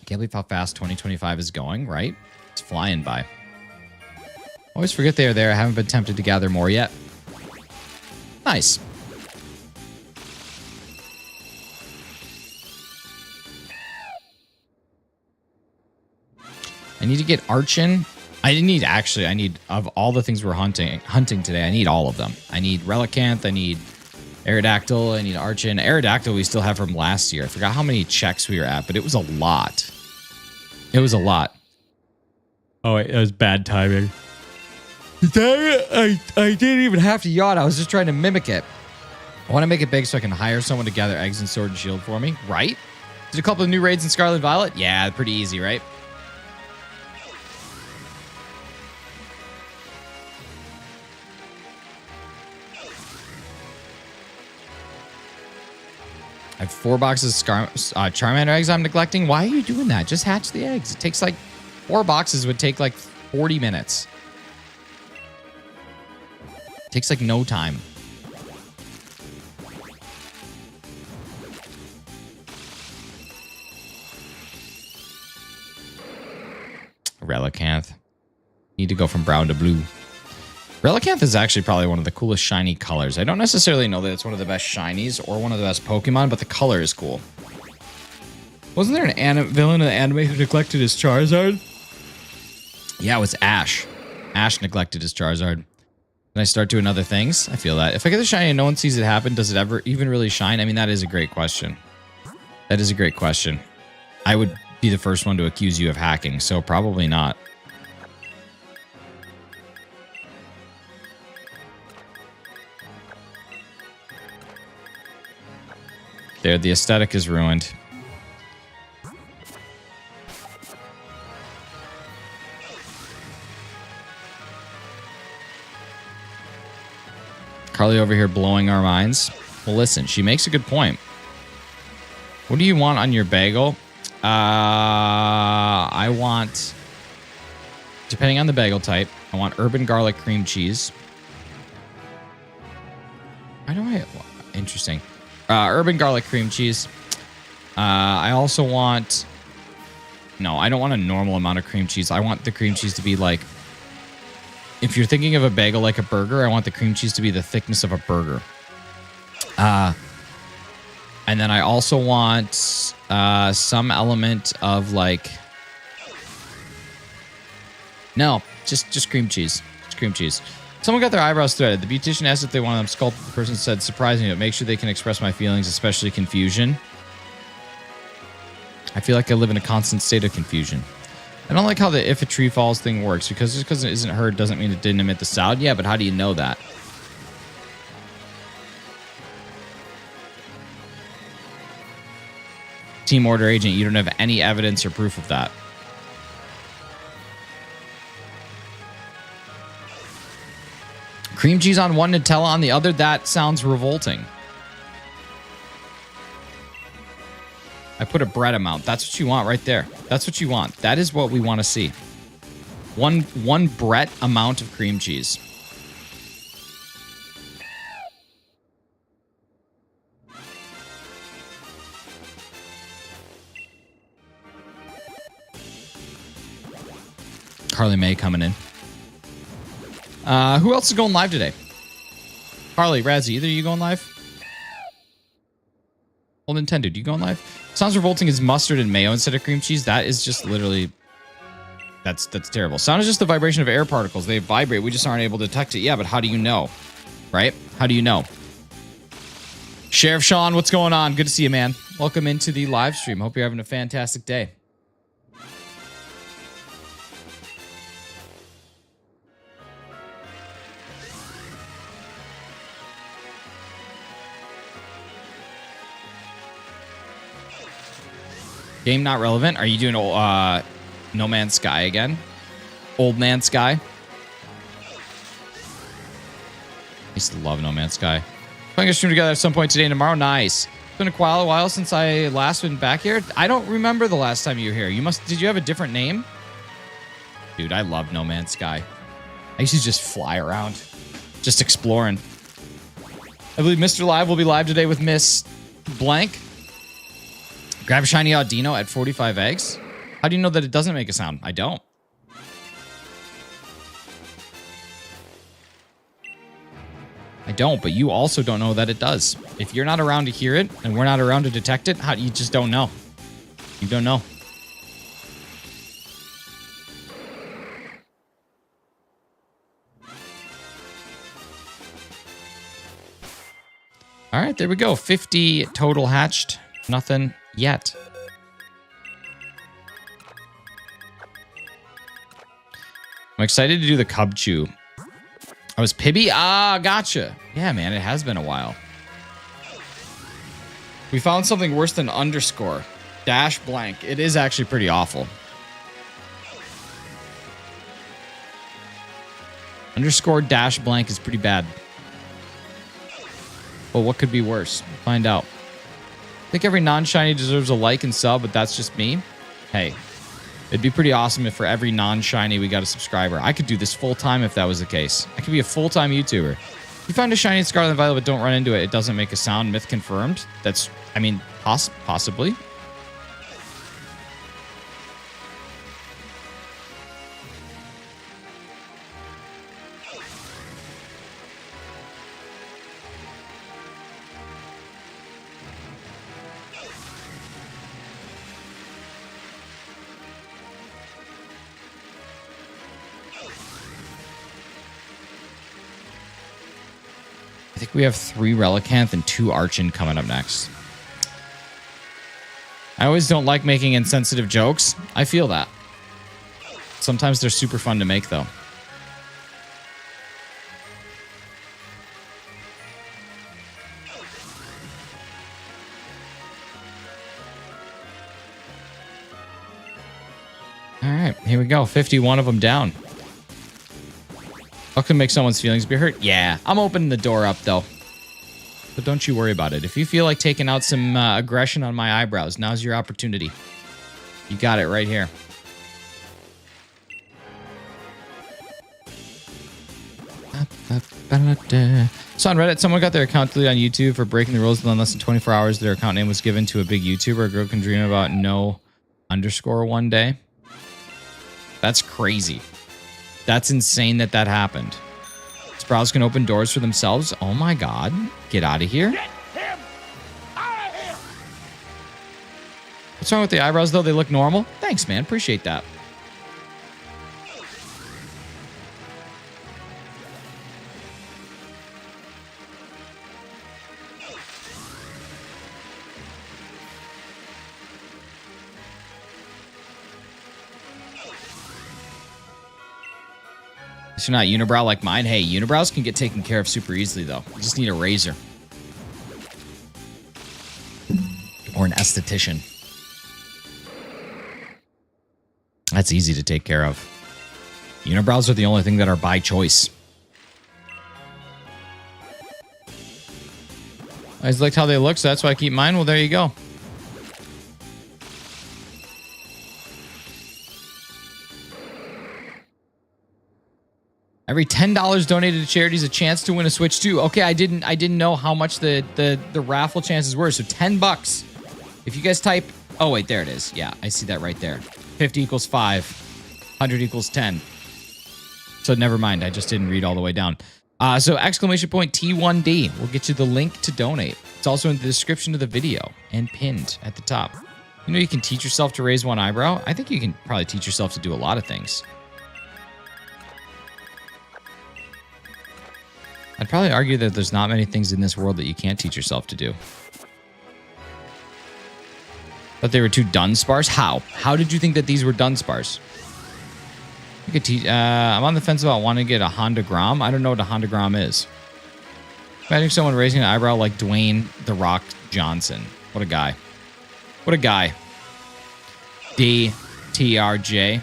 Can't believe how fast 2025 is going, right? It's flying by. Always forget they are there. I haven't been tempted to gather more yet. Nice. I need to get Archon. I need of all the things we're hunting today, I need all of them. I need Relicanth, I need Aerodactyl, I need Archon. Aerodactyl we still have from last year. I forgot how many checks we were at, but it was a lot. It was a lot. Oh, it was bad timing. I didn't even have to yawn. I was just trying to mimic it. I want to make it big so I can hire someone to gather eggs in Sword and Shield for me, right? Did a couple of new raids in Scarlet and Violet? Yeah, pretty easy, right? I have 4 boxes of Charmander eggs I'm neglecting. Why are you doing that? Just hatch the eggs. It takes like 4 boxes would take like 40 minutes. It takes like no time. Relicanth. Need to go from brown to blue. Relicanth is actually probably one of the coolest shiny colors. I don't necessarily know that it's one of the best shinies or one of the best Pokemon, but the color is cool. Wasn't there an villain in the anime who neglected his Charizard? Yeah, it was Ash. Ash neglected his Charizard. Can I start doing other things? I feel that. If I get the shiny and no one sees it happen, does it ever even really shine? I mean, that is a great question. That is a great question. I would be the first one to accuse you of hacking, so probably not. There, the aesthetic is ruined. Carly over here blowing our minds. Well, listen, she makes a good point. What do you want on your bagel? I want, depending on the bagel type, I want urban garlic cream cheese. Why do I, interesting. Urban garlic cream cheese. I also want, no, I don't want a normal amount of cream cheese. I want the cream cheese to be like, if you're thinking of a bagel like a burger, I want the cream cheese to be the thickness of a burger. And then I also want some element of like, no, just cream cheese. Just cream cheese. Someone got their eyebrows threaded. The beautician asked if they wanted them sculpted. The person said, surprising, but make sure they can express my feelings, especially confusion. I feel like I live in a constant state of confusion. I don't like how the if a tree falls thing works, because just because it isn't heard doesn't mean it didn't emit the sound. Yeah, but how do you know that? Team order agent, you don't have any evidence or proof of that. Cream cheese on one, Nutella on the other? That sounds revolting. I put a bread amount. That's what you want right there. That's what you want. That is what we want to see. One Brett amount of cream cheese. Carly May coming in. Who else is going live today? Carly, Razzie, either of you going live? Old Nintendo, do you going live? Sounds revolting is mustard and mayo instead of cream cheese. That is just literally... That's terrible. Sound is just the vibration of air particles. They vibrate. We just aren't able to detect it. Yeah, but how do you know? Right? How do you know? Sheriff Sean, what's going on? Good to see you, man. Welcome into the live stream. Hope you're having a fantastic day. Game not relevant. Are you doing No Man's Sky again? Old Man Sky? I used to love No Man's Sky. Playing a stream together at some point today and tomorrow. Nice. It's been a while since I last been back here. I don't remember the last time you were here. Did you have a different name? Dude, I love No Man's Sky. I used to just fly around. Just exploring. I believe Mr. Live will be live today with Miss Blank. Grab a shiny Audino at 45 eggs. How do you know that it doesn't make a sound? I don't. I don't, but you also don't know that it does. If you're not around to hear it and we're not around to detect it, you just don't know. You don't know. All right, there we go. 50 total hatched. Nothing yet. I'm excited to do the Cub Chew. I was Pibby? Ah, gotcha. Yeah, man, it has been a while. We found something worse than underscore. Dash blank. It is actually pretty awful. Underscore dash blank is pretty bad. Well, what could be worse? We'll find out. I think every non-shiny deserves a like and sub, but that's just me. Hey, it'd be pretty awesome if for every non-shiny we got a subscriber. I could do this full-time if that was the case. I could be a full-time YouTuber. If you find a shiny Scarlet and Violet but don't run into it, it doesn't make a sound. Myth confirmed. That's, I mean, possibly. think we have 3 Relicanth and 2 Archon coming up next. I always don't like making insensitive jokes. I feel that. Sometimes they're super fun to make, though. All right, here we go. 51 of them down. What can make someone's feelings be hurt? Yeah, I'm opening the door up, though. But don't you worry about it. If you feel like taking out some aggression on my eyebrows, now's your opportunity. You got it right here. So on Reddit, someone got their account deleted on YouTube for breaking the rules, and in less than 24 hours, their account name was given to a big YouTuber. A girl can dream about no underscore one day. That's crazy. That's insane that that happened. Sprouts can open doors for themselves. Oh my god. Get out of here. Get him out of here! What's wrong with the eyebrows, though? They look normal? Thanks, man. Appreciate that. You're not unibrow like mine. Hey, unibrows can get taken care of super easily, though. You just need a razor. Or an esthetician. That's easy to take care of. Unibrows are the only thing that are by choice. I just liked how they look, so that's why I keep mine. Well, there you go. Every $10 donated to charity is a chance to win a Switch 2. Okay, I didn't know how much the raffle chances were. So $10. If you guys type, oh wait, there it is. Yeah, I see that right there. 50 equals 5. 100 equals 10. So never mind. I just didn't read all the way down. So exclamation point T1D will get you the link to donate. It's also in the description of the video and pinned at the top. You know you can teach yourself to raise one eyebrow. I think you can probably teach yourself to do a lot of things. I'd probably argue that there's not many things in this world that you can't teach yourself to do. But they were too Dunsparce? How? How did you think that these were Dunsparce? You could teach. I'm on the fence about wanting to get a Honda Grom. I don't know what a Honda Grom is. Imagine someone raising an eyebrow like Dwayne "The Rock" Johnson. What a guy. What a guy. DTRJ.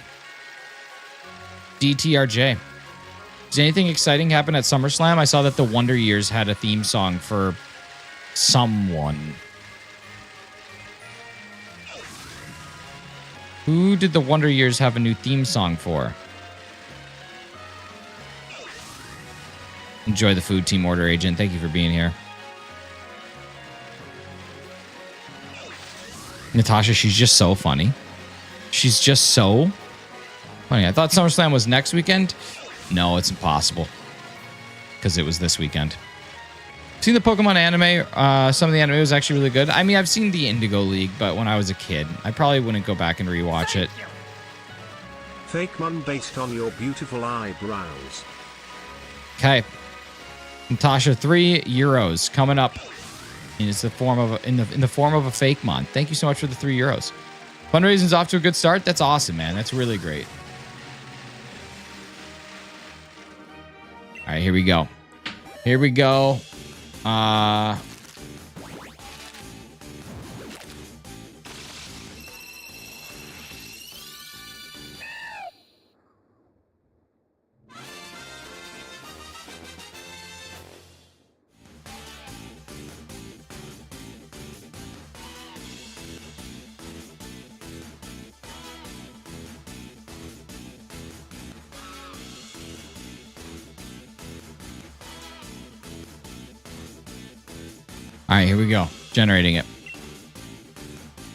DTRJ. Does anything exciting happen at SummerSlam? I saw that the Wonder Years had a theme song for someone. Who did the Wonder Years have a new theme song for? Enjoy the food, Team Order Agent. Thank you for being here. Natasha, she's just so funny. She's just so funny. I thought SummerSlam was next weekend. No, it's impossible. Because it was this weekend. Seen the Pokemon anime. Some of the anime was actually really good. I mean, I've seen the Indigo League, but when I was a kid, I probably wouldn't go back and rewatch it. Fake Mon based on your beautiful eyebrows. Okay. Natasha, €3 coming up. And it's the form of in the form of a fake Mon. Thank you so much for the €3. Fundraising's off to a good start. That's awesome, man. That's really great. All right, here we go. Here we go. All right, here we go. Generating it.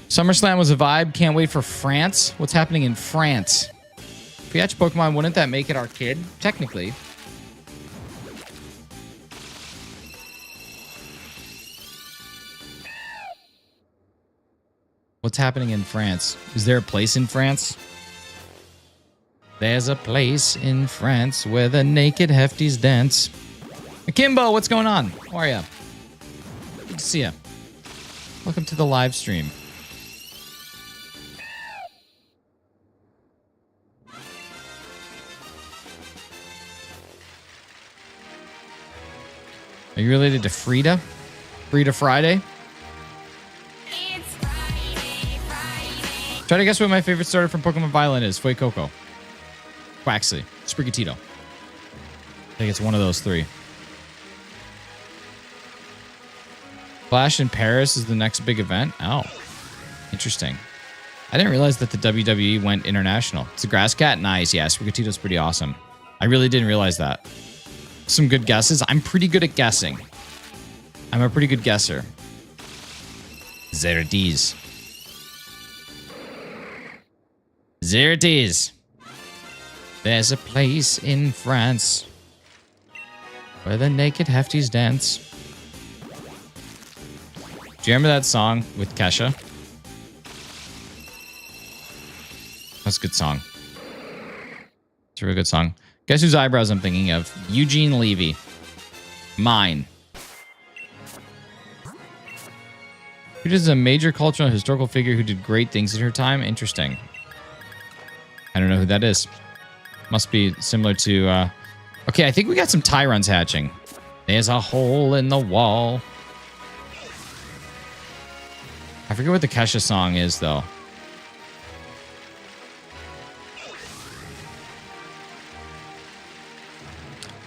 SummerSlam was a vibe. Can't wait for France. What's happening in France? If we hatch Pokemon, wouldn't that make it our kid? Technically. What's happening in France? Is there a place in France? There's a place in France where the naked hefties dance. Akimbo, what's going on? How are you? Good to see you. Welcome to the live stream. Are you related to Frida? Frida Friday? Try to guess what my favorite starter from Pokemon Violet is. Fuecoco. Quaxley. Sprigatito. I think it's one of those three. Clash in Paris is the next big event. Oh, interesting. I didn't realize that the WWE went international. It's a grass cat? Nice. Yeah, Sprigatito's pretty awesome. I really didn't realize that. Some good guesses. I'm pretty good at guessing. I'm a pretty good guesser. There it is. There it is. There's a place in France where the naked hefties dance. Do you remember that song with Kesha? That's a good song. It's a really good song. Guess whose eyebrows I'm thinking of? Eugene Levy. Mine. Who is a major cultural and historical figure who did great things in her time? Interesting. I don't know who that is. Must be similar to... Okay, I think we got some Tyrons hatching. There's a hole in the wall. I forget what the Kesha song is, though.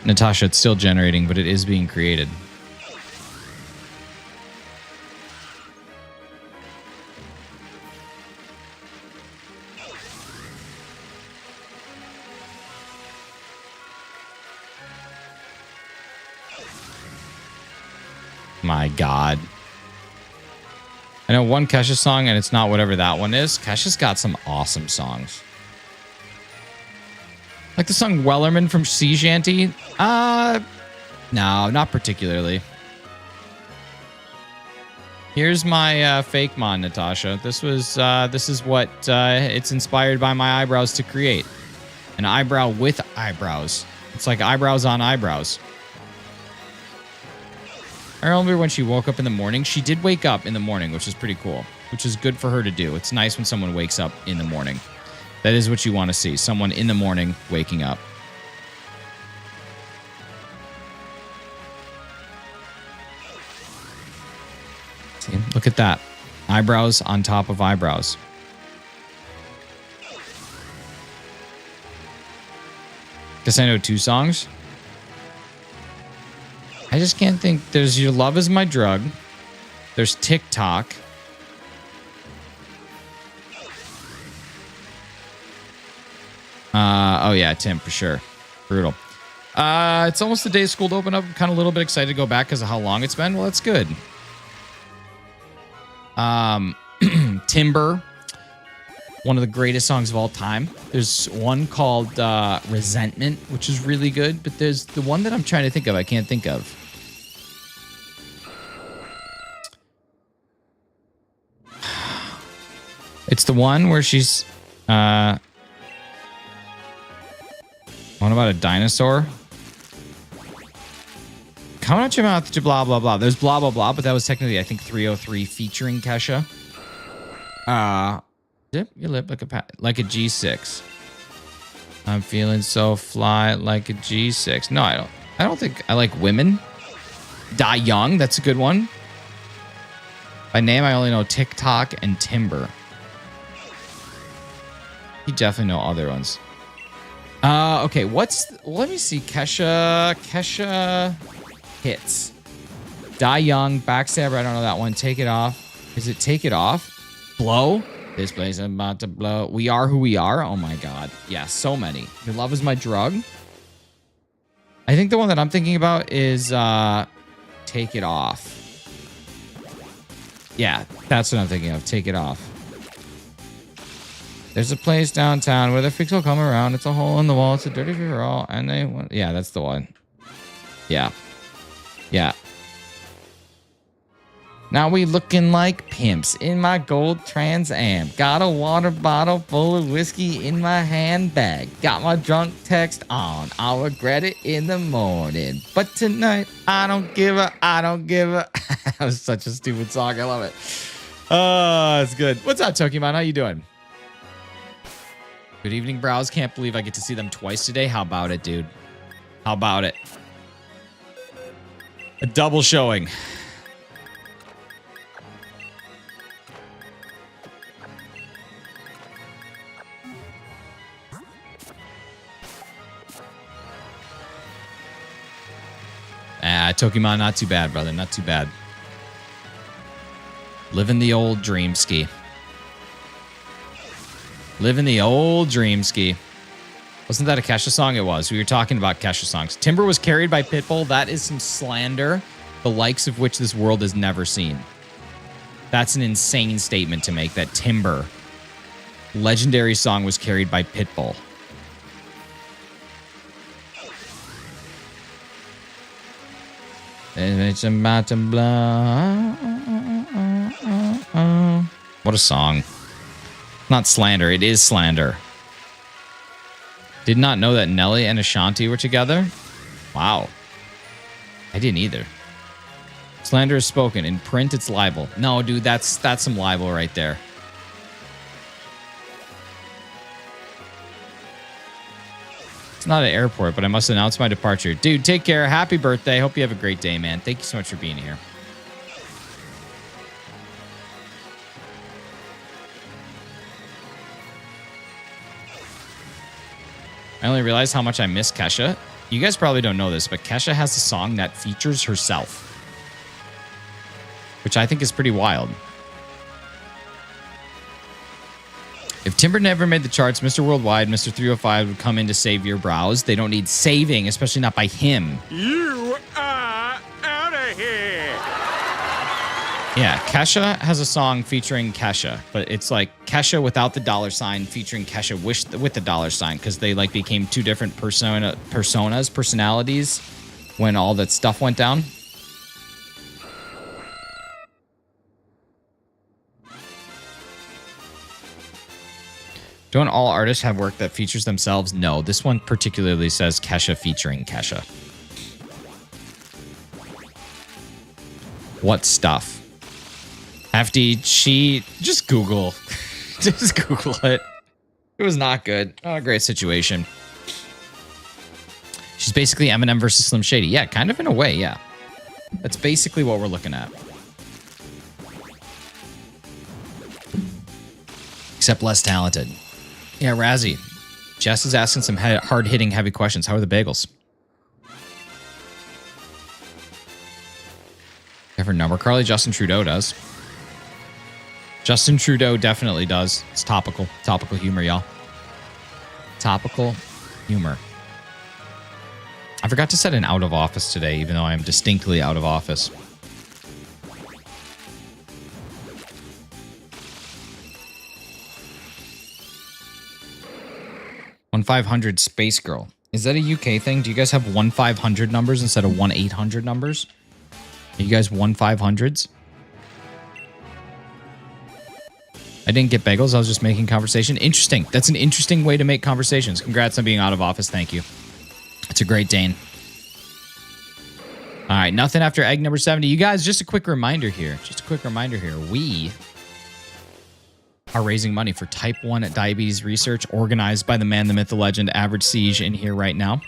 Natasha, it's still generating, but it is being created. My God. I know one Kesha song, and it's not whatever that one is. Kesha's got some awesome songs. Like the song Wellerman from Sea Shanty? No, not particularly. Here's my fake mon, Natasha. This is what it's inspired by my eyebrows to create. An eyebrow with eyebrows. It's like eyebrows on eyebrows. I remember when she woke up in the morning. She did wake up in the morning, which is pretty cool. Which is good for her to do. It's nice when someone wakes up in the morning. That is what you want to see. Someone in the morning waking up. See, look at that. Eyebrows on top of eyebrows. Guess I know two songs. I just can't think. There's Your Love Is My Drug. There's TikTok. Oh yeah, Tim, for sure. Brutal. It's almost the day school to open up. I'm kind of a little bit excited to go back because of how long it's been. Well, that's good. Timber. One of the greatest songs of all time. There's one called Resentment, which is really good. But there's the one that I'm trying to think of. I can't think of. It's the one where she's... What about a dinosaur? How much amount to blah, blah, blah. There's blah, blah, blah, but that was technically, I think, 303 featuring Kesha. Dip your lip like a G6. I'm feeling so fly like a G6. No, I don't think I like women. Die Young, that's a good one. By name, I only know TikTok and Timber. You definitely know other ones. Okay, let me see. Kesha hits. Die Young, Backstabber, I don't know that one. Take It Off. Is it Take It Off? Blow? This place is about to blow. We Are Who We Are? Oh my God. Yeah, so many. Your Love Is My Drug? I think the one that I'm thinking about is Take It Off. Yeah, that's what I'm thinking of. Take It Off. There's a place downtown where the freaks will come around. It's a hole in the wall. It's a dirty free for all. And they want... Yeah, that's the one. Yeah. Yeah. Now we looking like pimps in my gold Trans Am. Got a water bottle full of whiskey in my handbag. Got my drunk text on. I'll regret it in the morning. But tonight, I don't give a. That was such a stupid song. I love it. Oh, it's good. What's up, Pokemon? How you doing? Good evening, Browse. Can't believe I get to see them twice today. How about it, dude? How about it? A double showing. Pokemon, not too bad, brother. Not too bad. Living the old dream ski. Living the old dream ski. Wasn't that a Kesha song? It was. We were talking about Kesha songs. Timber was carried by Pitbull. That is some slander, the likes of which this world has never seen. That's an insane statement to make, that Timber, legendary song, was carried by Pitbull. It's about to blow. What a song. Not slander. It is slander. Did not know that Nelly and Ashanti were together. Wow. I didn't either. Slander is spoken. In print, it's libel. No, dude, that's some libel right there. It's not an airport, but I must announce my departure. Dude, take care. Happy birthday. Hope you have a great day, man. Thank you so much for being here. I only realized how much I miss Kesha. You guys probably don't know this, but Kesha has a song that features herself, which I think is pretty wild. If Timber never made the charts, Mr. Worldwide, Mr. 305 would come in to save your brows. They don't need saving, especially not by him. You are out of here. Yeah, Kesha has a song featuring Kesha, but it's like Kesha without the dollar sign featuring Kesha with the dollar sign, because they like became two different personalities when all that stuff went down. Don't all artists have work that features themselves? No, this one particularly says Kesha featuring Kesha. What stuff? FD, just Google. Just Google it. It was not good. Not a great situation. She's basically Eminem versus Slim Shady. Yeah, kind of in a way, yeah. That's basically what we're looking at. Except less talented. Yeah, Razzie. Jess is asking some hard-hitting, heavy questions. How are the bagels? Ever number Carly? Justin Trudeau does. Justin Trudeau definitely does. It's topical. Topical humor, y'all. Topical humor. I forgot to set an out of office today, even though I am distinctly out of office. 1-500 Space Girl. Is that a UK thing? Do you guys have 1-500 numbers instead of 1-800 numbers? Are you guys 1-500s? I didn't get bagels. I was just making conversation. Interesting. That's an interesting way to make conversations. Congrats on being out of office. Thank you. It's a great Dane. All right. Nothing after egg number 70. You guys, just a quick reminder here. We are raising money for type 1 diabetes research organized by the man, the myth, the legend, Average Siege in here right now.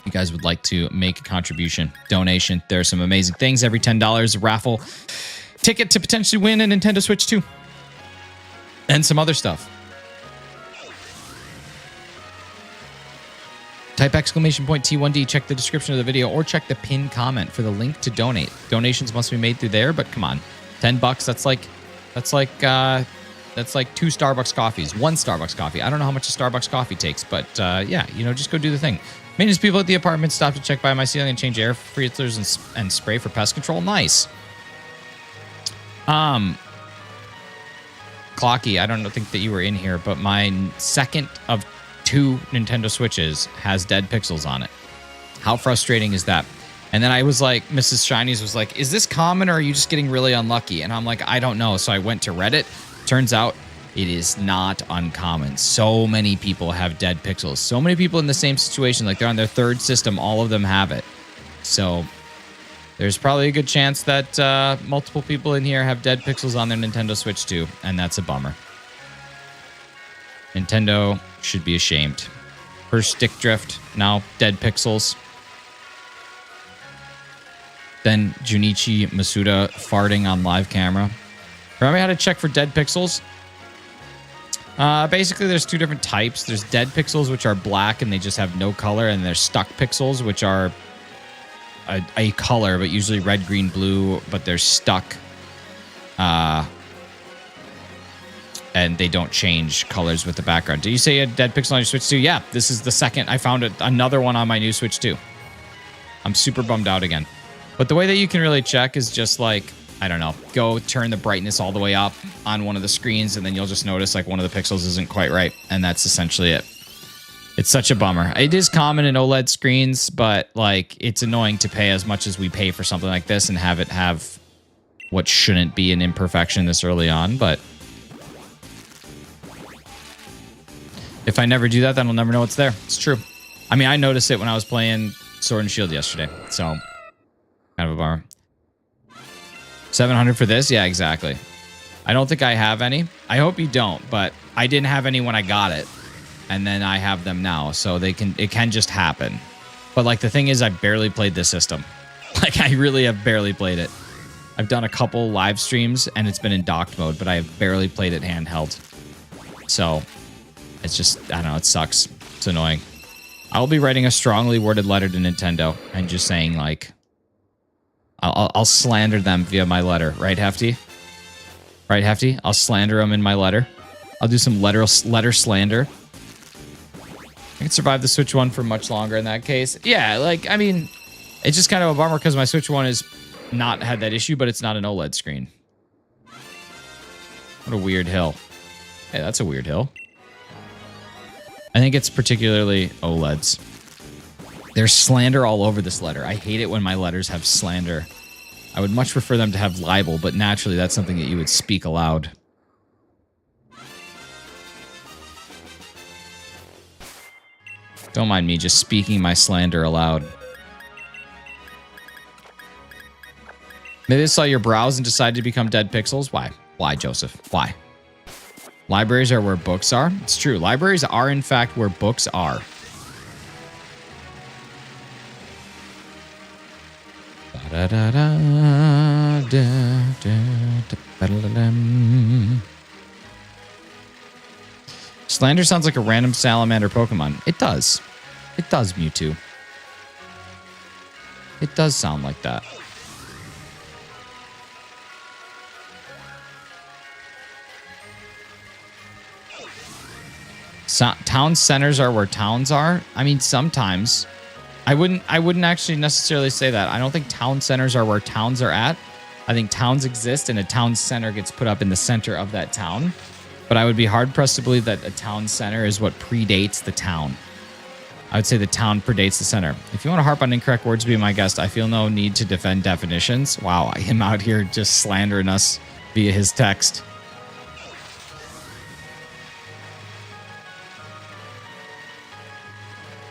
You guys would like to make a contribution, donation. There are some amazing things. Every $10 a raffle ticket to potentially win a Nintendo Switch 2 and some other stuff. Type exclamation point T1D, check the description of the video, or check the pinned comment for the link to donate. Donations must be made through there, but come on. $10, that's like 2 Starbucks coffees, 1 Starbucks coffee. I don't know how much a Starbucks coffee takes, but yeah, you know, just go do the thing. Maintenance people at the apartment stopped to check by my ceiling and change air filters and spray for pest control. Nice. Clocky, I don't think that you were in here, but my second of 2 Nintendo Switches has dead pixels on it. How frustrating is that? And then I was like, Mrs. Shinies was like, is this common or are you just getting really unlucky? And I'm like, I don't know. So I went to Reddit. Turns out it is not uncommon. So many people have dead pixels. So many people in the same situation. Like they're on their third system. All of them have it. So there's probably a good chance that multiple people in here have dead pixels on their Nintendo Switch too. And that's a bummer. Nintendo should be ashamed. First stick drift, now dead pixels. Then Junichi Masuda farting on live camera. Remember how to check for dead pixels? Basically, there's two different types. There's dead pixels, which are black and they just have no color. And there's stuck pixels, which are a color, but usually red, green, blue, but they're stuck. And they don't change colors with the background. Did you say you had dead pixel on your Switch too? Yeah, this is the second. I found another one on my new Switch too. I'm super bummed out again. But the way that you can really check is just like, I don't know, go turn the brightness all the way up on one of the screens, and then you'll just notice like one of the pixels isn't quite right. And that's essentially it. It's such a bummer. It is common in OLED screens, but like it's annoying to pay as much as we pay for something like this and have it have what shouldn't be an imperfection this early on. But if I never do that, then I'll never know it's there. It's true. I mean, I noticed it when I was playing Sword and Shield yesterday. So kind of a bummer. 700 for this? Yeah, exactly. I don't think I have any. I hope you don't, but I didn't have any when I got it. And then I have them now, so it can just happen. But like the thing is, I barely played this system. Like I really have barely played it. I've done a couple live streams and it's been in docked mode, but I have barely played it handheld. So it's just, I don't know, it sucks. It's annoying. I'll be writing a strongly worded letter to Nintendo and just saying like, I'll slander them via my letter, right, Hefty? Right, Hefty? I'll slander them in my letter. I'll do some letter slander. I can survive the Switch 1 for much longer in that case. Yeah, like, I mean, it's just kind of a bummer because my Switch 1 has not had that issue, but it's not an OLED screen. What a weird hill. Hey, that's a weird hill. I think it's particularly OLEDs. There's slander all over this letter. I hate it when my letters have slander. I would much prefer them to have libel, but naturally that's something that you would speak aloud. Don't mind me just speaking my slander aloud. Maybe they saw your browse and decided to become dead pixels? Why? Why, Joseph? Why? Libraries are where books are? It's true. Libraries are, in fact, where books are. Slander sounds like a random salamander Pokemon. It does. It does, Mewtwo. It does sound like that. So, town centers are where towns are? I mean, sometimes. I wouldn't actually necessarily say that. I don't think town centers are where towns are at. I think towns exist and a town center gets put up in the center of that town. But I would be hard-pressed to believe that a town center is what predates the town. I would say the town predates the center. If you want to harp on incorrect words, be my guest. I feel no need to defend definitions. Wow, I am out here just slandering us via his text.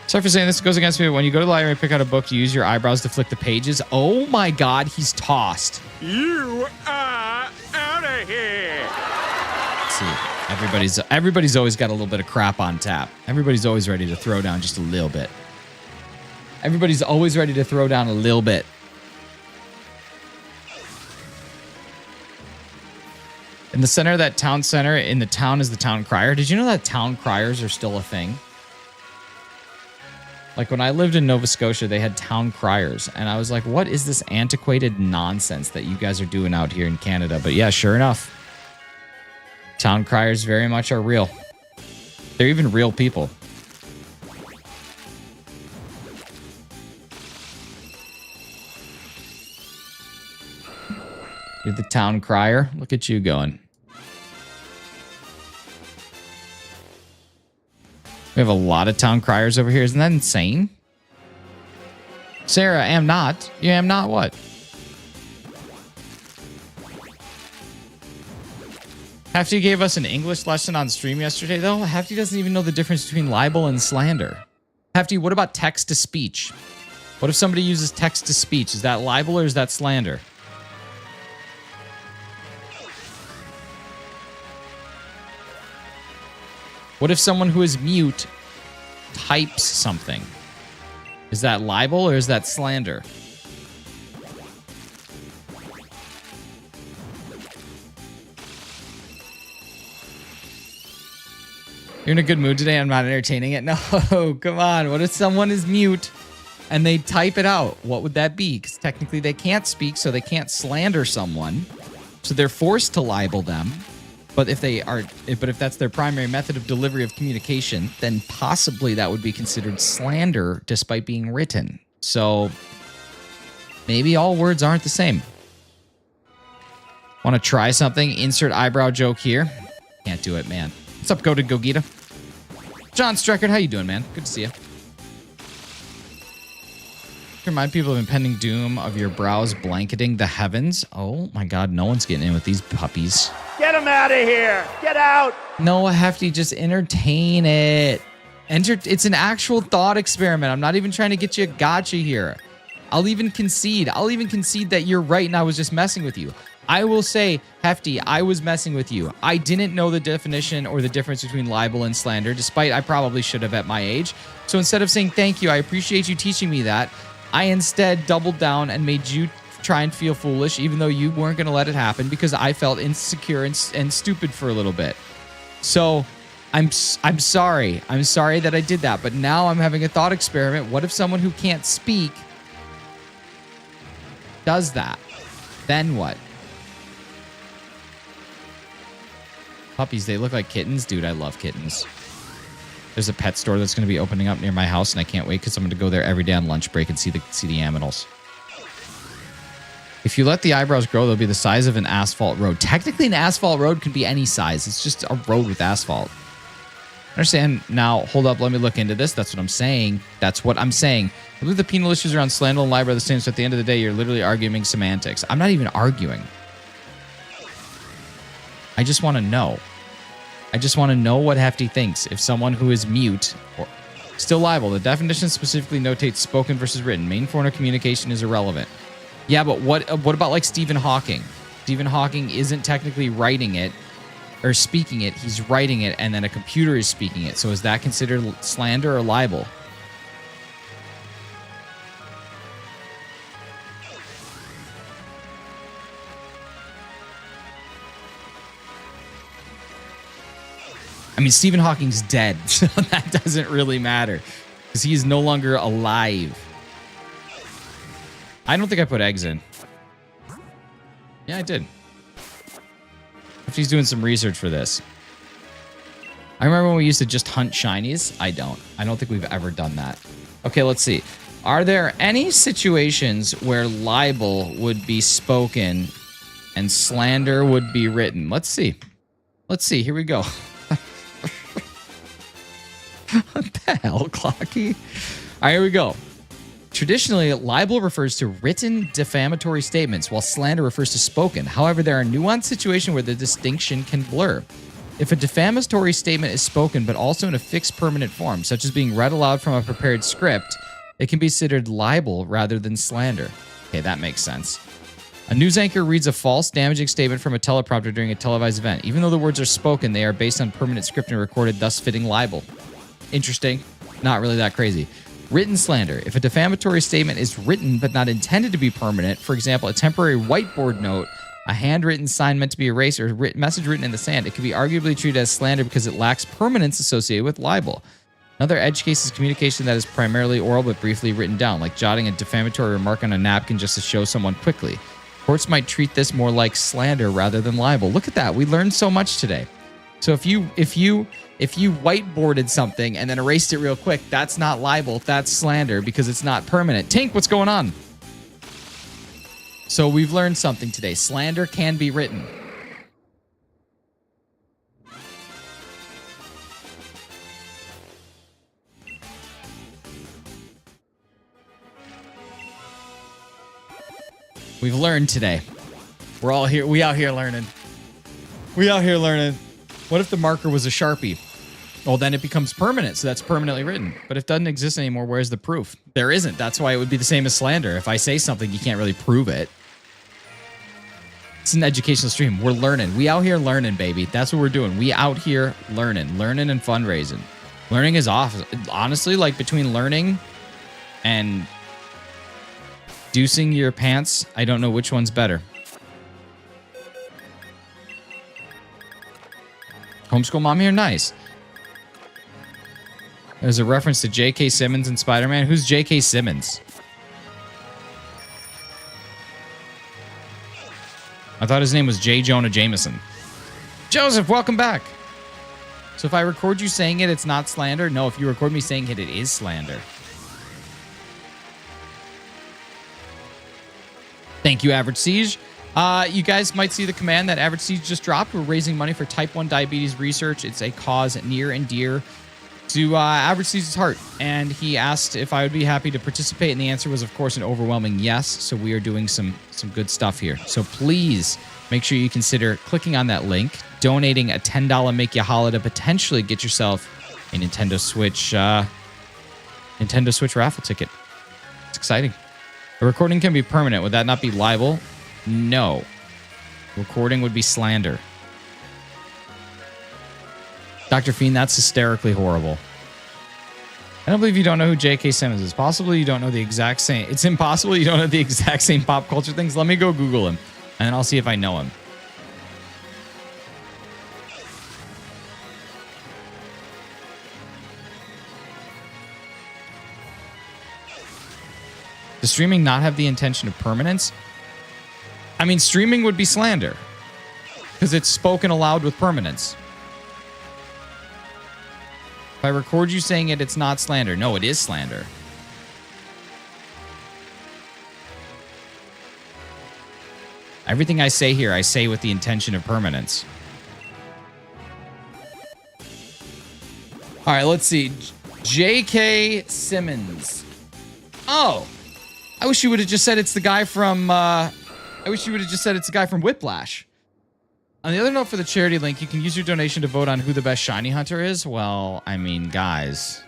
Sorry for saying this, goes against me. When you go to the library and pick out a book, you use your eyebrows to flick the pages. Oh my God, he's tossed. You are out of here. Let's see, everybody's always got a little bit of crap on tap. Everybody's always ready to throw down just a little bit. Everybody's always ready to throw down a little bit. In the center of that town center, in the town is the town crier. Did you know that town criers are still a thing? Like when I lived in Nova Scotia, they had town criers. And I was like, what is this antiquated nonsense that you guys are doing out here in Canada? But yeah, sure enough. Town criers very much are real. They're even real people. You're the town crier. Look at you going. We have a lot of town criers over here. Isn't that insane? Sarah, am not. You am not what? Hefty gave us an English lesson on stream yesterday, though. Hefty doesn't even know the difference between libel and slander. Hefty, what about text to speech? What if somebody uses text to speech? Is that libel or is that slander? What if someone who is mute types something? Is that libel or is that slander? You're in a good mood today. I'm not entertaining it. No, come on. What if someone is mute and they type it out? What would that be? Because technically they can't speak, so they can't slander someone. So they're forced to libel them. But if that's their primary method of delivery of communication, then possibly that would be considered slander despite being written. So maybe all words aren't the same. Want to try something? Insert eyebrow joke here. Can't do it, man. What's up, Goated Gogeta? John Streckard, how you doing, man? Good to see you. Remind people of impending doom of your brows blanketing the heavens. Oh my God, no one's getting in with these puppies. Get him out of here! Get out! Noah Hefty, just entertain it. It's an actual thought experiment. I'm not even trying to get you a gotcha here. I'll even concede that you're right and I was just messing with you. I will say, Hefty, I was messing with you. I didn't know the definition or the difference between libel and slander, despite I probably should have at my age. So instead of saying thank you, I appreciate you teaching me that, I instead doubled down and made you try and feel foolish, even though you weren't going to let it happen because I felt insecure and stupid for a little bit. So I'm sorry. I'm sorry that I did that. But now I'm having a thought experiment. What if someone who can't speak does that? Then what? Puppies, they look like kittens. Dude, I love kittens. There's a pet store that's going to be opening up near my house, and I can't wait because I'm going to go there every day on lunch break and see the animals. If you let the eyebrows grow, they'll be the size of an asphalt road. Technically, an asphalt road could be any size. It's just a road with asphalt. Understand? Now, hold up. Let me look into this. That's what I'm saying. That's what I'm saying. I believe the penal issues around slander and libel are the same, so at the end of the day, you're literally arguing semantics. I'm not even arguing. I just want to know. I just want to know what Hefty thinks. If someone who is mute or still liable, the definition specifically notates spoken versus written. Main form of communication is irrelevant. Yeah, but what about like Stephen Hawking? Stephen Hawking isn't technically writing it or speaking it. He's writing it, and then a computer is speaking it. So is that considered slander or libel? I mean, Stephen Hawking's dead, so that doesn't really matter because he's no longer alive. I don't think I put eggs in. Yeah, I did. If he's doing some research for this. I remember when we used to just hunt shinies. I don't think we've ever done that. Okay, let's see. Are there any situations where libel would be spoken and slander would be written? Let's see. Let's see. Here we go. What the hell, Clocky? All right, here we go. Traditionally, libel refers to written defamatory statements, while slander refers to spoken. However, there are nuanced situations where the distinction can blur. If a defamatory statement is spoken, but also in a fixed permanent form, such as being read aloud from a prepared script, it can be considered libel rather than slander. Okay, that makes sense. A news anchor reads a false, damaging statement from a teleprompter during a televised event. Even though the words are spoken, they are based on permanent script and recorded, thus fitting libel. Interesting. Not really that crazy. Written slander. If a defamatory statement is written but not intended to be permanent, for example, a temporary whiteboard note, a handwritten sign meant to be erased, or a message written in the sand, it can be arguably treated as slander because it lacks permanence associated with libel. Another edge case is communication that is primarily oral but briefly written down, like jotting a defamatory remark on a napkin just to show someone quickly. Courts might treat this more like slander rather than libel. Look at that. We learned so much today. So if you whiteboarded something and then erased it real quick, that's not libel, that's slander because it's not permanent. Tink, what's going on? So we've learned something today. Slander can be written. We've learned today. We're all here. We out here learning. We out here learning. What if the marker was a Sharpie? Well, then it becomes permanent, so that's permanently written. But if it doesn't exist anymore, where's the proof? There isn't. That's why it would be the same as slander. If I say something, you can't really prove it. It's an educational stream. We're learning. We out here learning, baby. That's what we're doing. We out here learning. Learning and fundraising. Learning is off. Honestly, like between learning and deucing your pants, I don't know which one's better. Homeschool mom here? Nice. There's a reference to J.K. Simmons in Spider-Man. Who's J.K. Simmons? I thought his name was J. Jonah Jameson. Joseph, welcome back. So if I record you saying it, it's not slander? No, if you record me saying it, it is slander. Thank you, Average Siege. You guys might see the command that Average Siege just dropped. We're raising money for type 1 diabetes research. It's a cause near and dear to Average Siege's heart. And he asked if I would be happy to participate. And the answer was, of course, an overwhelming yes. So we are doing some good stuff here. So please make sure you consider clicking on that link, donating a $10 Make Ya Holla to potentially get yourself a Nintendo Switch raffle ticket. It's exciting. The recording can be permanent. Would that not be libel? No. Recording would be slander. Dr. Fiend, that's hysterically horrible. I don't believe you don't know who J.K. Simmons is. Possibly you don't know the exact same. It's impossible you don't know the exact same pop culture things. Let me go Google him, and then I'll see if I know him. Does streaming not have the intention of permanence? I mean, streaming would be slander because it's spoken aloud with permanence. If I record you saying it, it's not slander. No, it is slander. Everything I say here, I say with the intention of permanence. All right, let's see. J.K. Simmons. Oh, I wish you would have just said it's the guy from. I wish you would have just said it's the guy from Whiplash. On the other note, for the charity link, you can use your donation to vote on who the best shiny hunter is. Well, I mean, guys.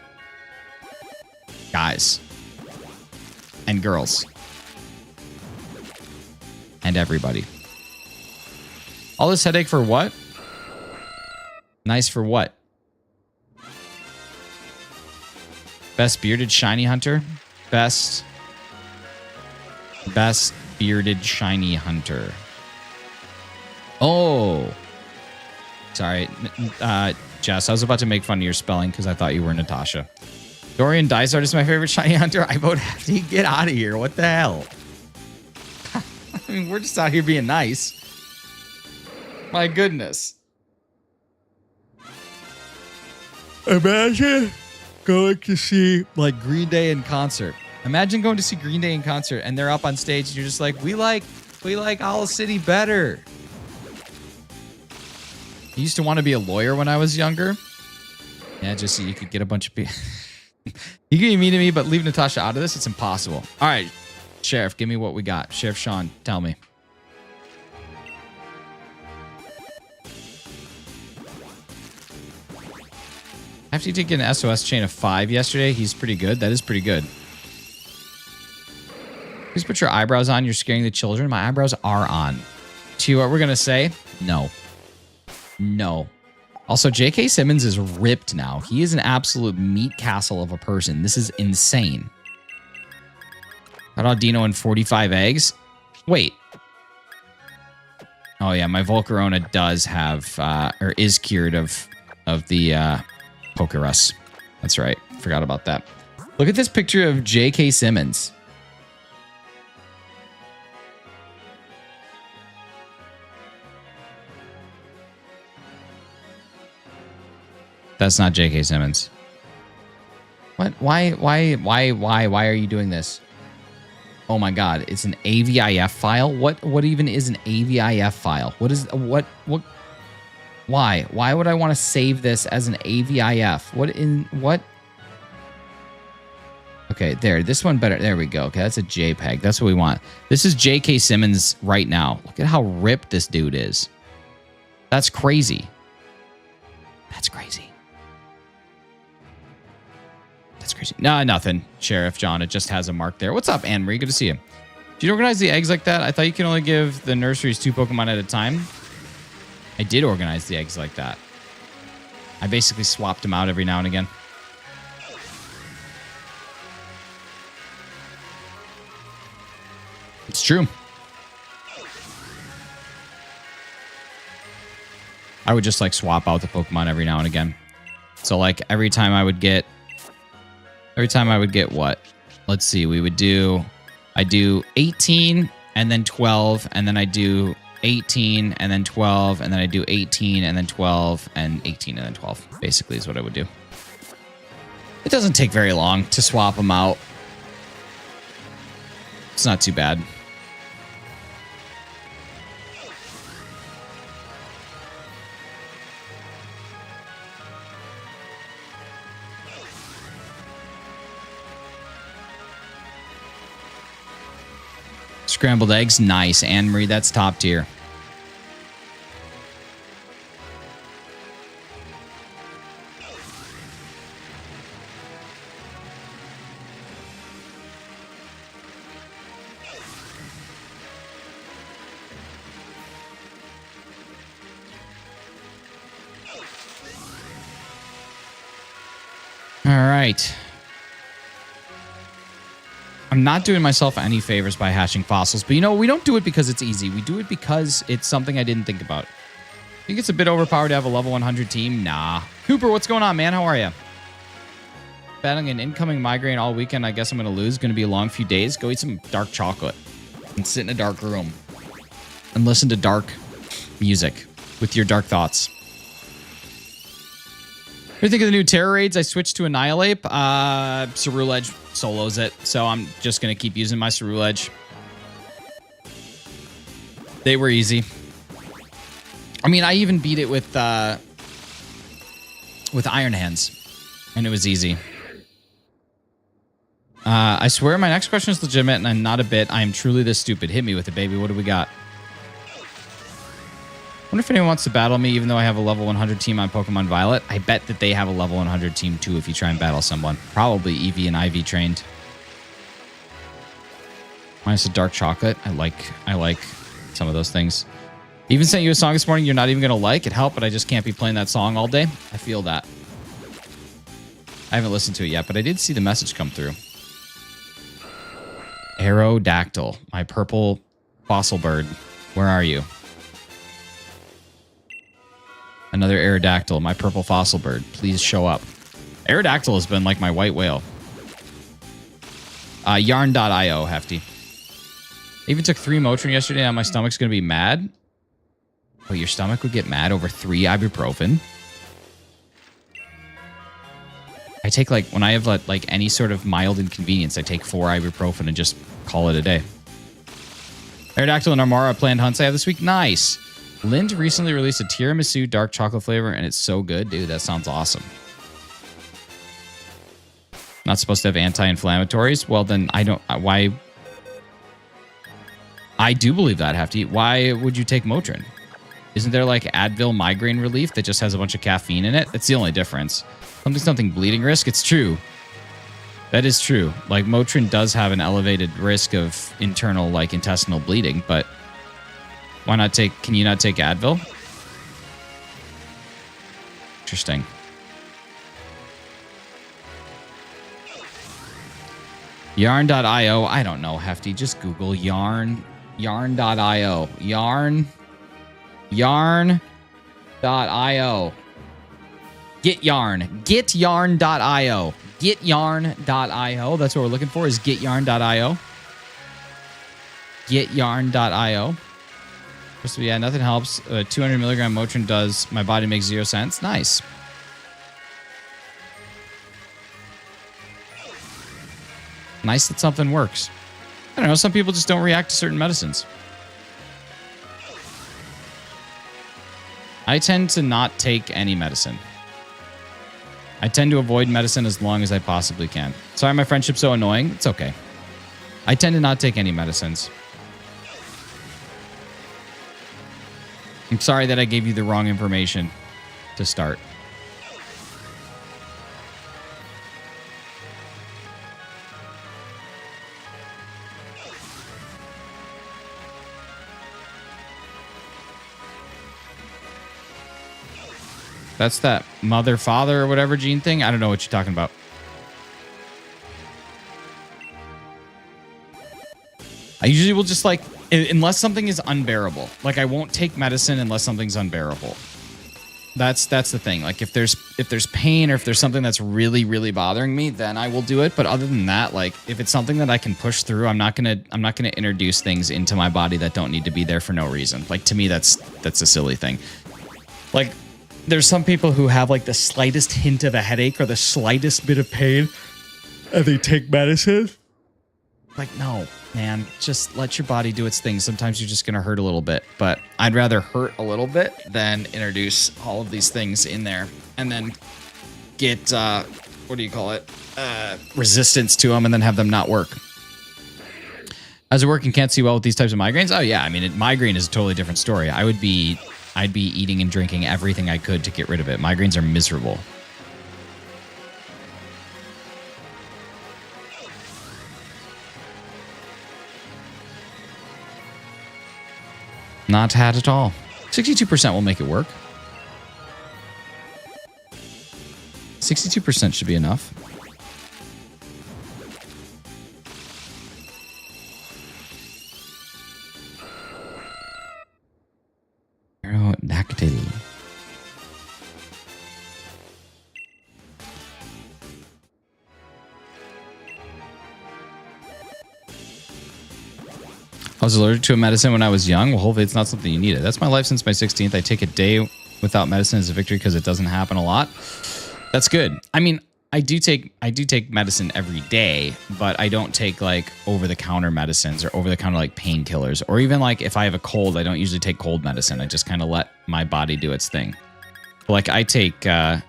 And girls. And everybody. All this headache for what? Nice for what? Best bearded shiny hunter? Best bearded shiny hunter. Oh. Sorry. Jess, I was about to make fun of your spelling because I thought you were Natasha. Dorian Dysart is my favorite shiny hunter. I vote Hefty. Get out of here. What the hell? I mean, we're just out here being nice. My goodness. Imagine going to see, like, Green Day in concert. Imagine going to see Green Day in concert and they're up on stage and you're just like, we like Owl City better. I used to want to be a lawyer when I was younger. Yeah, just so you could get a bunch of people. You can be mean to me, but leave Natasha out of this. It's impossible. All right, Sheriff, give me what we got. Sheriff Sean, tell me. After you take an SOS chain of 5 yesterday, he's pretty good. That is pretty good. Please put your eyebrows on. You're scaring the children. My eyebrows are on. To what we're going to say? No. No. Also, J.K. Simmons is ripped now. He is an absolute meat castle of a person. This is insane. Got Dino and 45 eggs. Wait. Oh, yeah. My Volcarona does have, or is cured of the Pokerus. That's right. Forgot about that. Look at this picture of J.K. Simmons. That's not J.K. Simmons. What? Why are you doing this? Oh my God! It's an AVIF file. What even is an AVIF file? What? Why? Why would I want to save this as an AVIF? What? Okay, there. This one better. There we go. Okay, that's a JPEG. That's what we want. This is J.K. Simmons right now. Look at how ripped this dude is. That's crazy. That's crazy. That's crazy. No, nothing, Sheriff John. It just has a mark there. What's up, Anne-Marie? Good to see you. Do you organize the eggs like that? I thought you could only give the nurseries 2 Pokemon at a time. I did organize the eggs like that. I basically swapped them out every now and again. It's true. I would just like swap out the Pokemon every now and again. So like every time I would get what? Let's see. I do 18 and then 12 and then I do 18 and then 12 and then I do 18 and then 12 and 18 and then 12. Basically is what I would do. It doesn't take very long to swap them out. It's not too bad. Scrambled eggs, nice. Anne-Marie, that's top tier. All right. I'm not doing myself any favors by hashing fossils, but you know, we don't do it because it's easy. We do it because it's something I didn't think about. I think it's a bit overpowered to have a level 100 team. Nah. Cooper, what's going on, man? How are you? Battling an incoming migraine all weekend. I guess I'm going to lose. Going to be a long few days. Go eat some dark chocolate and sit in a dark room and listen to dark music with your dark thoughts. What do you think of the new Terror Raids? I switched to Annihilate. Ceruledge solos it, so I'm just going to keep using my Ceruledge. They were easy. I mean, I even beat it with Iron Hands, and it was easy. I swear my next question is legitimate, and I'm not a bit. I am truly this stupid. Hit me with it, baby. What do we got? I wonder if anyone wants to battle me, even though I have a level 100 team on Pokemon Violet. I bet that they have a level 100 team too if you try and battle someone. Probably Eevee and Ivy trained. Minus a dark chocolate. I like some of those things. Even sent you a song this morning you're not even going to like. It helped, but I just can't be playing that song all day. I feel that. I haven't listened to it yet, but I did see the message come through. Aerodactyl, my purple fossil bird. Where are you? Another Aerodactyl, my purple fossil bird. Please show up. Aerodactyl has been like my white whale. Yarn.io, Hefty. I even took 3 Motrin yesterday and my stomach's going to be mad. Oh, your stomach would get mad over 3 ibuprofen? I take like, when I have like any sort of mild inconvenience, I take 4 ibuprofen and just call it a day. Aerodactyl and Armara planned hunts I have this week. Nice. Lind recently released a tiramisu dark chocolate flavor, and it's so good. Dude, that sounds awesome. Not supposed to have anti-inflammatories? Well, then I don't... Why... I do believe that, Hefty. Why would you take Motrin? Isn't there like Advil migraine relief that just has a bunch of caffeine in it? That's the only difference. Something bleeding risk? It's true. That is true. Like, Motrin does have an elevated risk of internal, like, intestinal bleeding, but... Why not take... Can you not take Advil? Interesting. Yarn.io. I don't know, Hefty. Just Google yarn. Yarn.io. Yarn. Yarn.io. Get yarn. Get yarn.io. Get yarn.io. That's what we're looking for is get yarn.io. Get yarn.io. Yeah, nothing helps. 200 milligram Motrin does. My body makes 0 sense. Nice. Nice that something works. I don't know. Some people just don't react to certain medicines. I tend to not take any medicine. I tend to avoid medicine as long as I possibly can. Sorry, my friendship's so annoying. It's okay. I tend to not take any medicines. I'm sorry that I gave you the wrong information to start. That's that mother, father, or whatever gene thing. I don't know what you're talking about. I usually will just like, unless something is unbearable. Like I won't take medicine unless something's unbearable. That's the thing. Like if there's pain or if there's something that's really, really bothering me, then I will do it. But other than that, like if it's something that I can push through, I'm not gonna introduce things into my body that don't need to be there for no reason. Like to me, that's a silly thing. Like there's some people who have like the slightest hint of a headache or the slightest bit of pain and they take medicine. Like, no, man, just let your body do its thing. Sometimes you're just going to hurt a little bit, but I'd rather hurt a little bit than introduce all of these things in there and then get, what do you call it? Resistance to them and then have them not work. As a work and can't see well with these types of migraines? Oh yeah, I mean, migraine is a totally different story. I'd be eating and drinking everything I could to get rid of it. Migraines are miserable. Not had at all. 62% will make it work. 62% should be enough. Aerodactyl. I was allergic to a medicine when I was young. Well, hopefully it's not something you needed. That's my life since my 16th. I take a day without medicine as a victory because it doesn't happen a lot. That's good. I mean, I do take medicine every day, but I don't take like over-the-counter medicines or over-the-counter like painkillers, or even like if I have a cold, I don't usually take cold medicine. I just kind of let my body do its thing. Like I take, because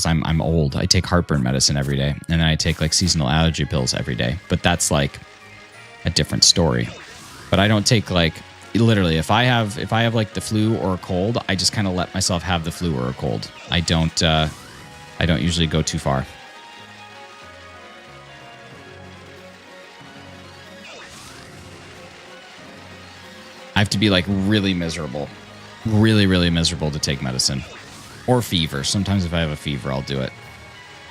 I'm old, I take heartburn medicine every day, and then I take like seasonal allergy pills every day. But that's like a different story. But I don't take like, literally, if I have like the flu or a cold, I just kind of let myself have the flu or a cold. I don't usually go too far. I have to be like really miserable, really, really miserable to take medicine, or fever. Sometimes if I have a fever, I'll do it.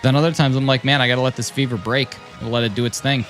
Then other times I'm like, man, I got to let this fever break. I'll let it do its thing.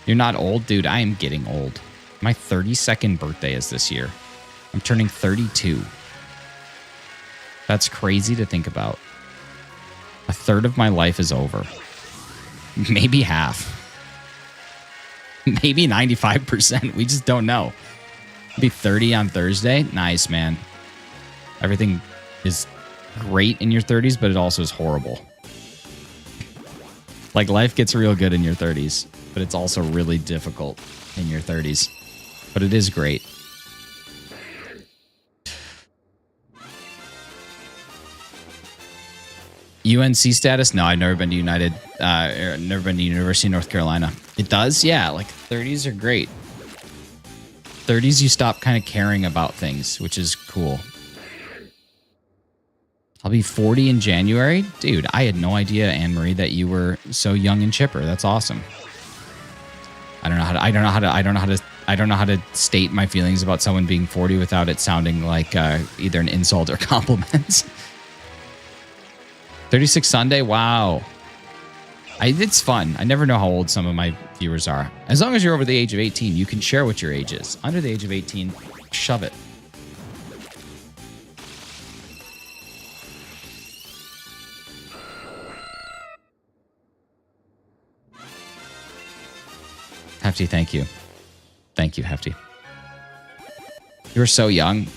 You're not old? Dude, I am getting old. My 32nd birthday is this year. I'm turning 32. That's crazy to think about. A third of my life is over. Maybe half. Maybe 95%. We just don't know. I'll be 30 on Thursday. Nice, man. Everything is great in your 30s, but it also is horrible. Like, life gets real good in your 30s, but it's also really difficult in your 30s. But it is great. UNC status? No, I've never been to never been to University of North Carolina. It does? Yeah, like 30s are great. 30s, you stop kind of caring about things, which is cool. I'll be 40 in January. Dude, I had no idea, Anne-Marie, that you were so young and chipper. That's awesome. I don't know how to state my feelings about someone being 40 without it sounding like either an insult or compliment. 36 Sunday? Wow. It's fun. I never know how old some of my viewers are. As long as you're over the age of 18, you can share what your age is. Under the age of 18, shove it. Hefty, thank you. Thank you, Hefty. You were so young.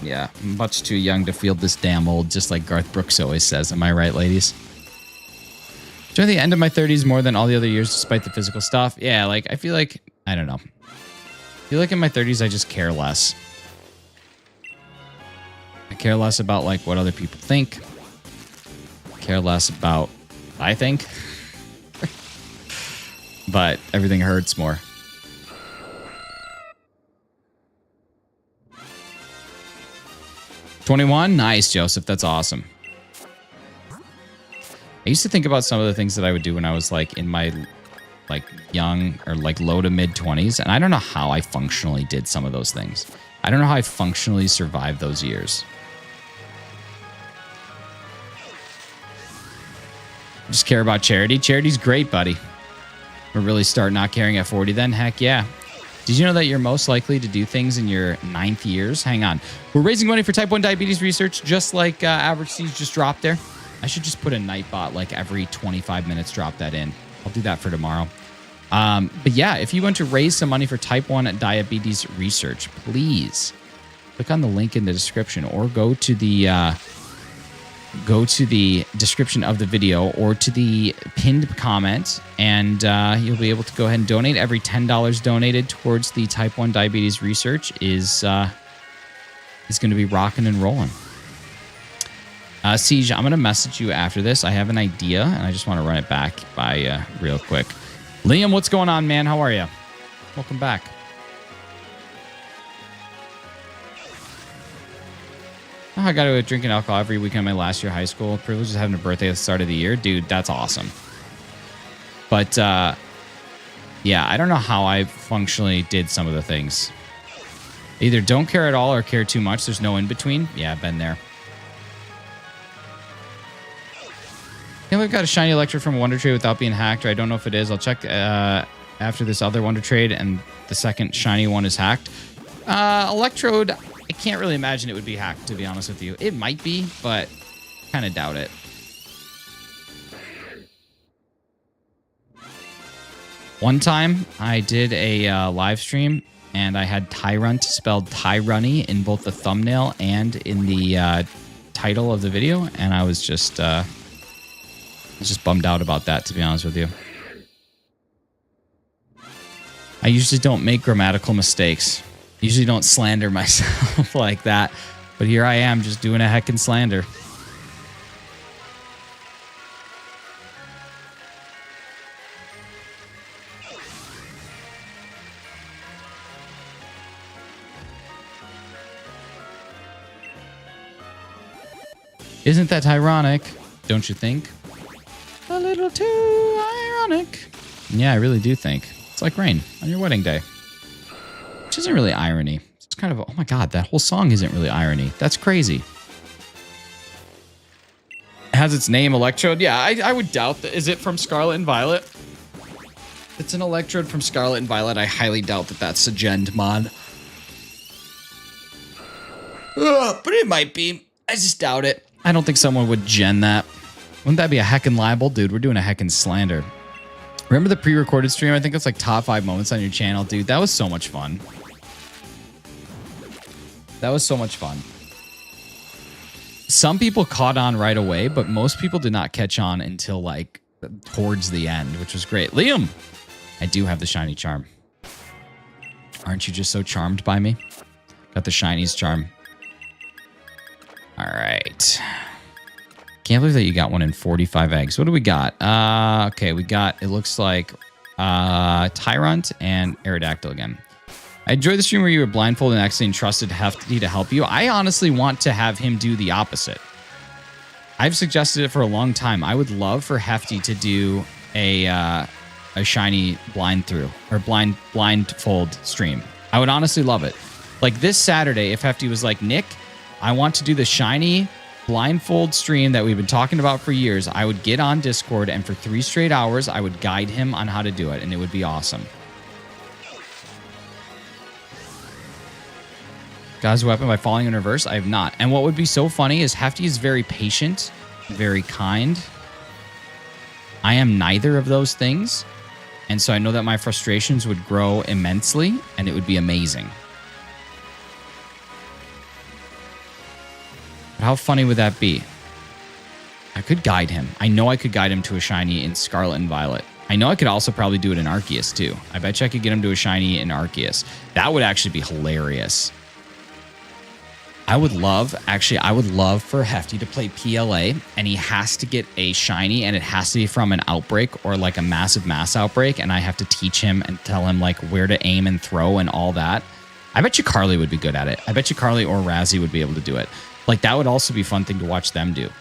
Yeah, much too young to feel this damn old, just like Garth Brooks always says. Am I right, ladies? Enjoy the end of my 30s more than all the other years, despite the physical stuff. Yeah, like, I feel like, I don't know. I feel like in my 30s, I just care less. I care less about, like, what other people think. I care less about what I think. But everything hurts more. $21? Nice, Joseph. That's awesome. I used to think about some of the things that I would do when I was like in my like young or like low to mid 20s. And I don't know how I functionally did some of those things. I don't know how I functionally survived those years. Just care about charity. Charity's great, buddy. We're really start not caring at 40 then? Heck yeah. Did you know that you're most likely to do things in your 9th years? Hang on. We're raising money for type 1 diabetes research, just like Average C's just dropped there. I should just put a Nightbot like every 25 minutes, drop that in. I'll do that for tomorrow. But yeah, if you want to raise some money for type 1 diabetes research, please click on the link in the description or go to the description of the video or to the pinned comment, and you'll be able to go ahead and donate. Every $10 donated towards the type 1 diabetes research is going to be rocking and rolling. Siege, I'm going to message you after this. I have an idea, and I just want to run it back by real quick. Liam, what's going on, man? How are you? Welcome back. Oh, I got to drinking alcohol every weekend my last year of high school. Privilege is having a birthday at the start of the year. Dude, that's awesome. But, yeah, I don't know how I functionally did some of the things. Either don't care at all or care too much. There's no in between. Yeah, I've been there. I think we've got a shiny Electrode from a Wonder Trade without being hacked, or I don't know if it is. I'll check after this other Wonder Trade, and the second shiny one is hacked. Electrode, I can't really imagine it would be hacked, to be honest with you. It might be, but kind of doubt it. One time, I did a live stream, and I had Tyrant spelled Tyrunny in both the thumbnail and in the title of the video, and I was just bummed out about that, to be honest with you. I usually don't make grammatical mistakes. Usually don't slander myself like that. But here I am just doing a heckin' slander. Isn't that ironic? Don't you think? A little too ironic. Yeah, I really do think. It's like rain on your wedding day. Which isn't really irony. It's kind of, oh my God, that whole song isn't really irony. That's crazy. It has its name, Electrode. Yeah, I would doubt that. Is it from Scarlet and Violet? It's an Electrode from Scarlet and Violet. I highly doubt that that's a gen mod. But it might be. I just doubt it. I don't think someone would gen that. Wouldn't that be a heckin' libel? Dude, we're doing a heckin' slander. Remember the pre-recorded stream? I think it's like top 5 moments on your channel. Dude, that was so much fun. That was so much fun. Some people caught on right away, but most people did not catch on until like towards the end, which was great. Liam, I do have the shiny charm. Aren't you just so charmed by me? Got the shinies charm. All right. Can't believe that you got one in 45 eggs. What do we got? Okay, we got, it looks like Tyrant and Aerodactyl again. I enjoyed the stream where you were blindfolded and actually entrusted Hefty to help you. I honestly want to have him do the opposite. I've suggested it for a long time. I would love for Hefty to do a shiny blindfold stream. I would honestly love it. Like this Saturday, if Hefty was like, Nick, I want to do the shiny blindfold stream that we've been talking about for years, I would get on Discord and for 3 straight hours, I would guide him on how to do it, and it would be awesome. Got his weapon by falling in reverse? I have not. And what would be so funny is Hefty is very patient, very kind. I am neither of those things. And so I know that my frustrations would grow immensely, and it would be amazing. But how funny would that be? I could guide him. I know I could guide him to a shiny in Scarlet and Violet. I know I could also probably do it in Arceus too. I bet you I could get him to a shiny in Arceus. That would actually be hilarious. I would love for Hefty to play PLA, and he has to get a shiny, and it has to be from an outbreak or like a massive mass outbreak, and I have to teach him and tell him like where to aim and throw and all that. I bet you Carly would be good at it. I bet you Carly or Razzie would be able to do it. Like, that would also be a fun thing to watch them do. It'd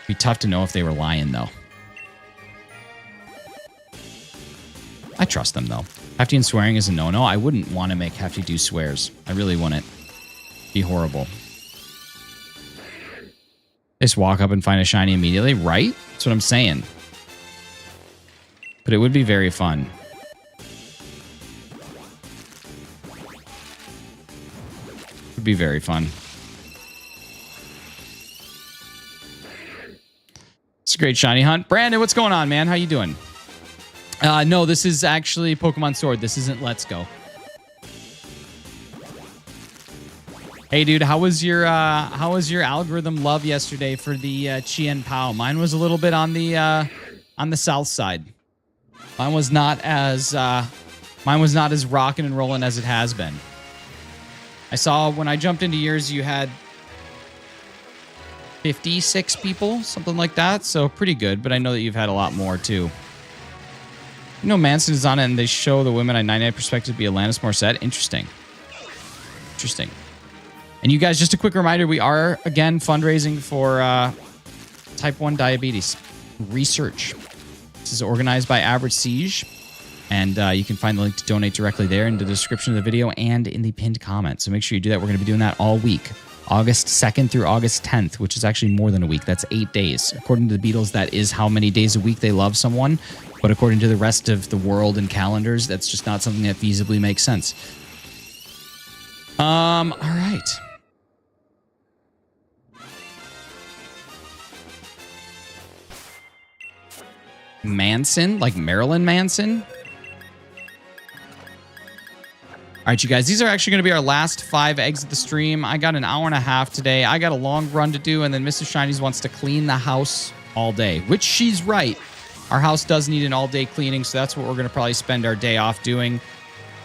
be tough to know if they were lying, though. I trust them, though. Hefty and swearing is a no-no. I wouldn't want to make Hefty do swears. I really wouldn't. Be horrible. Just walk up and find a shiny immediately, right? That's what I'm saying. But it would be very fun. It would be very fun. It's a great shiny hunt. Brandon, what's going on, man? How you doing? No, this is actually Pokemon Sword. This isn't Let's Go. Hey, dude, how was your algorithm love yesterday for the Chien Pao? Mine was a little bit on the south side. Mine was not as rocking and rolling as it has been. I saw when I jumped into yours, you had 56 people, something like that. So pretty good, but I know that you've had a lot more too. You know, Manson is on it, and they show the women at 99 perspective to be Alanis Morissette. Interesting. Interesting. And you guys, just a quick reminder, we are, again, fundraising for type 1 diabetes research. This is organized by Average Siege, and you can find the link to donate directly there in the description of the video and in the pinned comment. So make sure you do that. We're going to be doing that all week, August 2nd through August 10th, which is actually more than a week. That's 8 days. According to the Beatles, that is how many days a week they love someone. But according to the rest of the world and calendars, that's just not something that feasibly makes sense. All right. Manson, like Marilyn Manson. All right, you guys, these are actually going to be our last 5 eggs of the stream. I got an hour and a half today. I got a long run to do, and then Mrs. Shinies wants to clean the house all day, which she's right. Our house does need an all-day cleaning, so that's what we're going to probably spend our day off doing.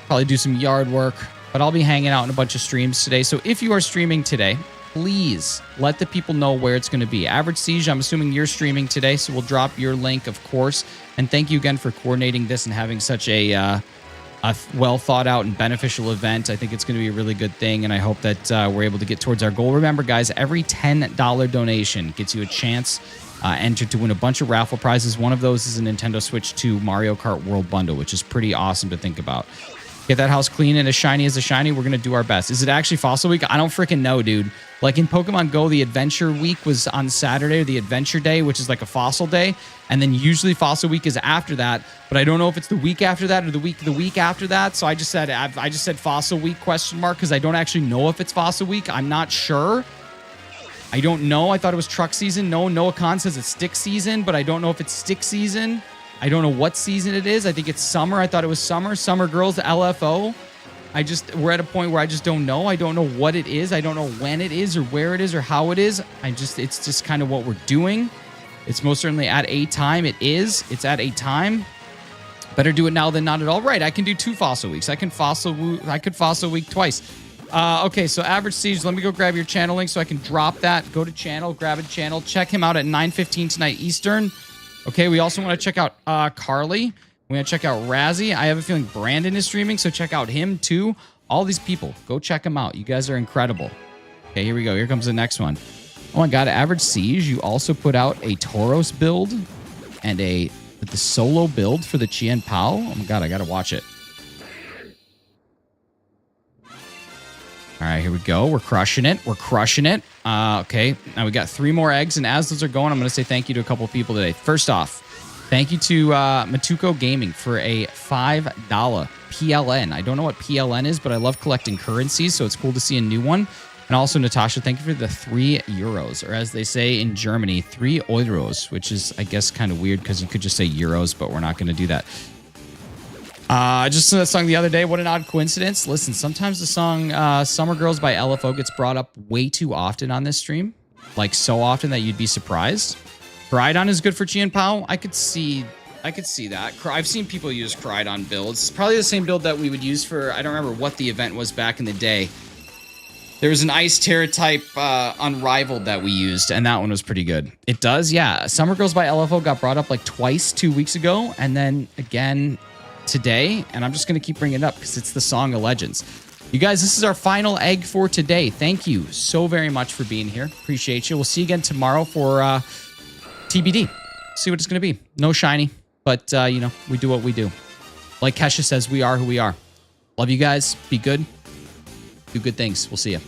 Probably do some yard work, but I'll be hanging out in a bunch of streams today. So if you are streaming today, please let the people know where it's going to be. Average Siege, I'm assuming you're streaming today, so we'll drop your link, of course. And thank you again for coordinating this and having such a well-thought-out and beneficial event. I think it's going to be a really good thing, and I hope that we're able to get towards our goal. Remember, guys, every $10 donation gets you a chance entered to win a bunch of raffle prizes. One of those is a Nintendo Switch 2 Mario Kart World Bundle, which is pretty awesome to think about. Get that house clean and as shiny as a shiny. We're going to do our best. Is it actually Fossil Week? I don't freaking know, dude. Like in Pokemon Go, the Adventure Week was on Saturday, or the Adventure Day, which is like a Fossil Day. And then usually Fossil Week is after that. But I don't know if it's the week after that or the week after that. So I just said Fossil Week ? Because I don't actually know if it's Fossil Week. I'm not sure. I don't know. I thought it was truck season. No, Noah Khan says it's stick season, but I don't know if it's stick season. I don't know what season it is. I think it's summer. I thought it was summer. Summer Girls, LFO. We're at a point where I just don't know. I don't know what it is. I don't know when it is or where it is or how it is. It's just kind of what we're doing. It's most certainly at a time. It's at a time. Better do it now than not at all. Right. I can do 2 Fossil Weeks. I could Fossil Week twice. Okay, so Average Siege, let me go grab your channel link so I can drop that. Go to channel, grab a channel. Check him out at 9:15 tonight Eastern. Okay, we also want to check out Carly. We want to check out Razzie. I have a feeling Brandon is streaming, so check out him too. All these people, go check them out. You guys are incredible. Okay, here we go. Here comes the next one. Oh my God, Average Siege, you also put out a Tauros build and the solo build for the Chien Pao. Oh my God, I got to watch it. All right, here we go. We're crushing it. Okay, now we got 3 more eggs, and as those are going, I'm going to say thank you to a couple of people today. First off, thank you to Matuko Gaming for a $5 PLN. I don't know what PLN is, but I love collecting currencies, so it's cool to see a new one. And also, Natasha, thank you for the 3 euros, or as they say in Germany, 3 euros, which is, I guess, kind of weird because you could just say euros, but we're not going to do that. I just listened to that song the other day. What an odd coincidence. Listen, sometimes the song Summer Girls by LFO gets brought up way too often on this stream. Like so often that you'd be surprised. Crydon is good for Chien Pao. I could see that. I've seen people use Crydon builds. It's probably the same build that we would use for, I don't remember what the event was back in the day. There was an Ice Terror type Unrivaled that we used, and that one was pretty good. It does, yeah. Summer Girls by LFO got brought up like twice 2 weeks ago, and then again today, and I'm just going to keep bringing it up because it's the Song of Legends. You guys, this is our final egg for today. Thank you so very much for being here. Appreciate you. We'll see you again tomorrow for TBD. See what it's going to be. No shiny, but, you know, we do what we do. Like Kesha says, we are who we are. Love you guys. Be good. Do good things. We'll see you.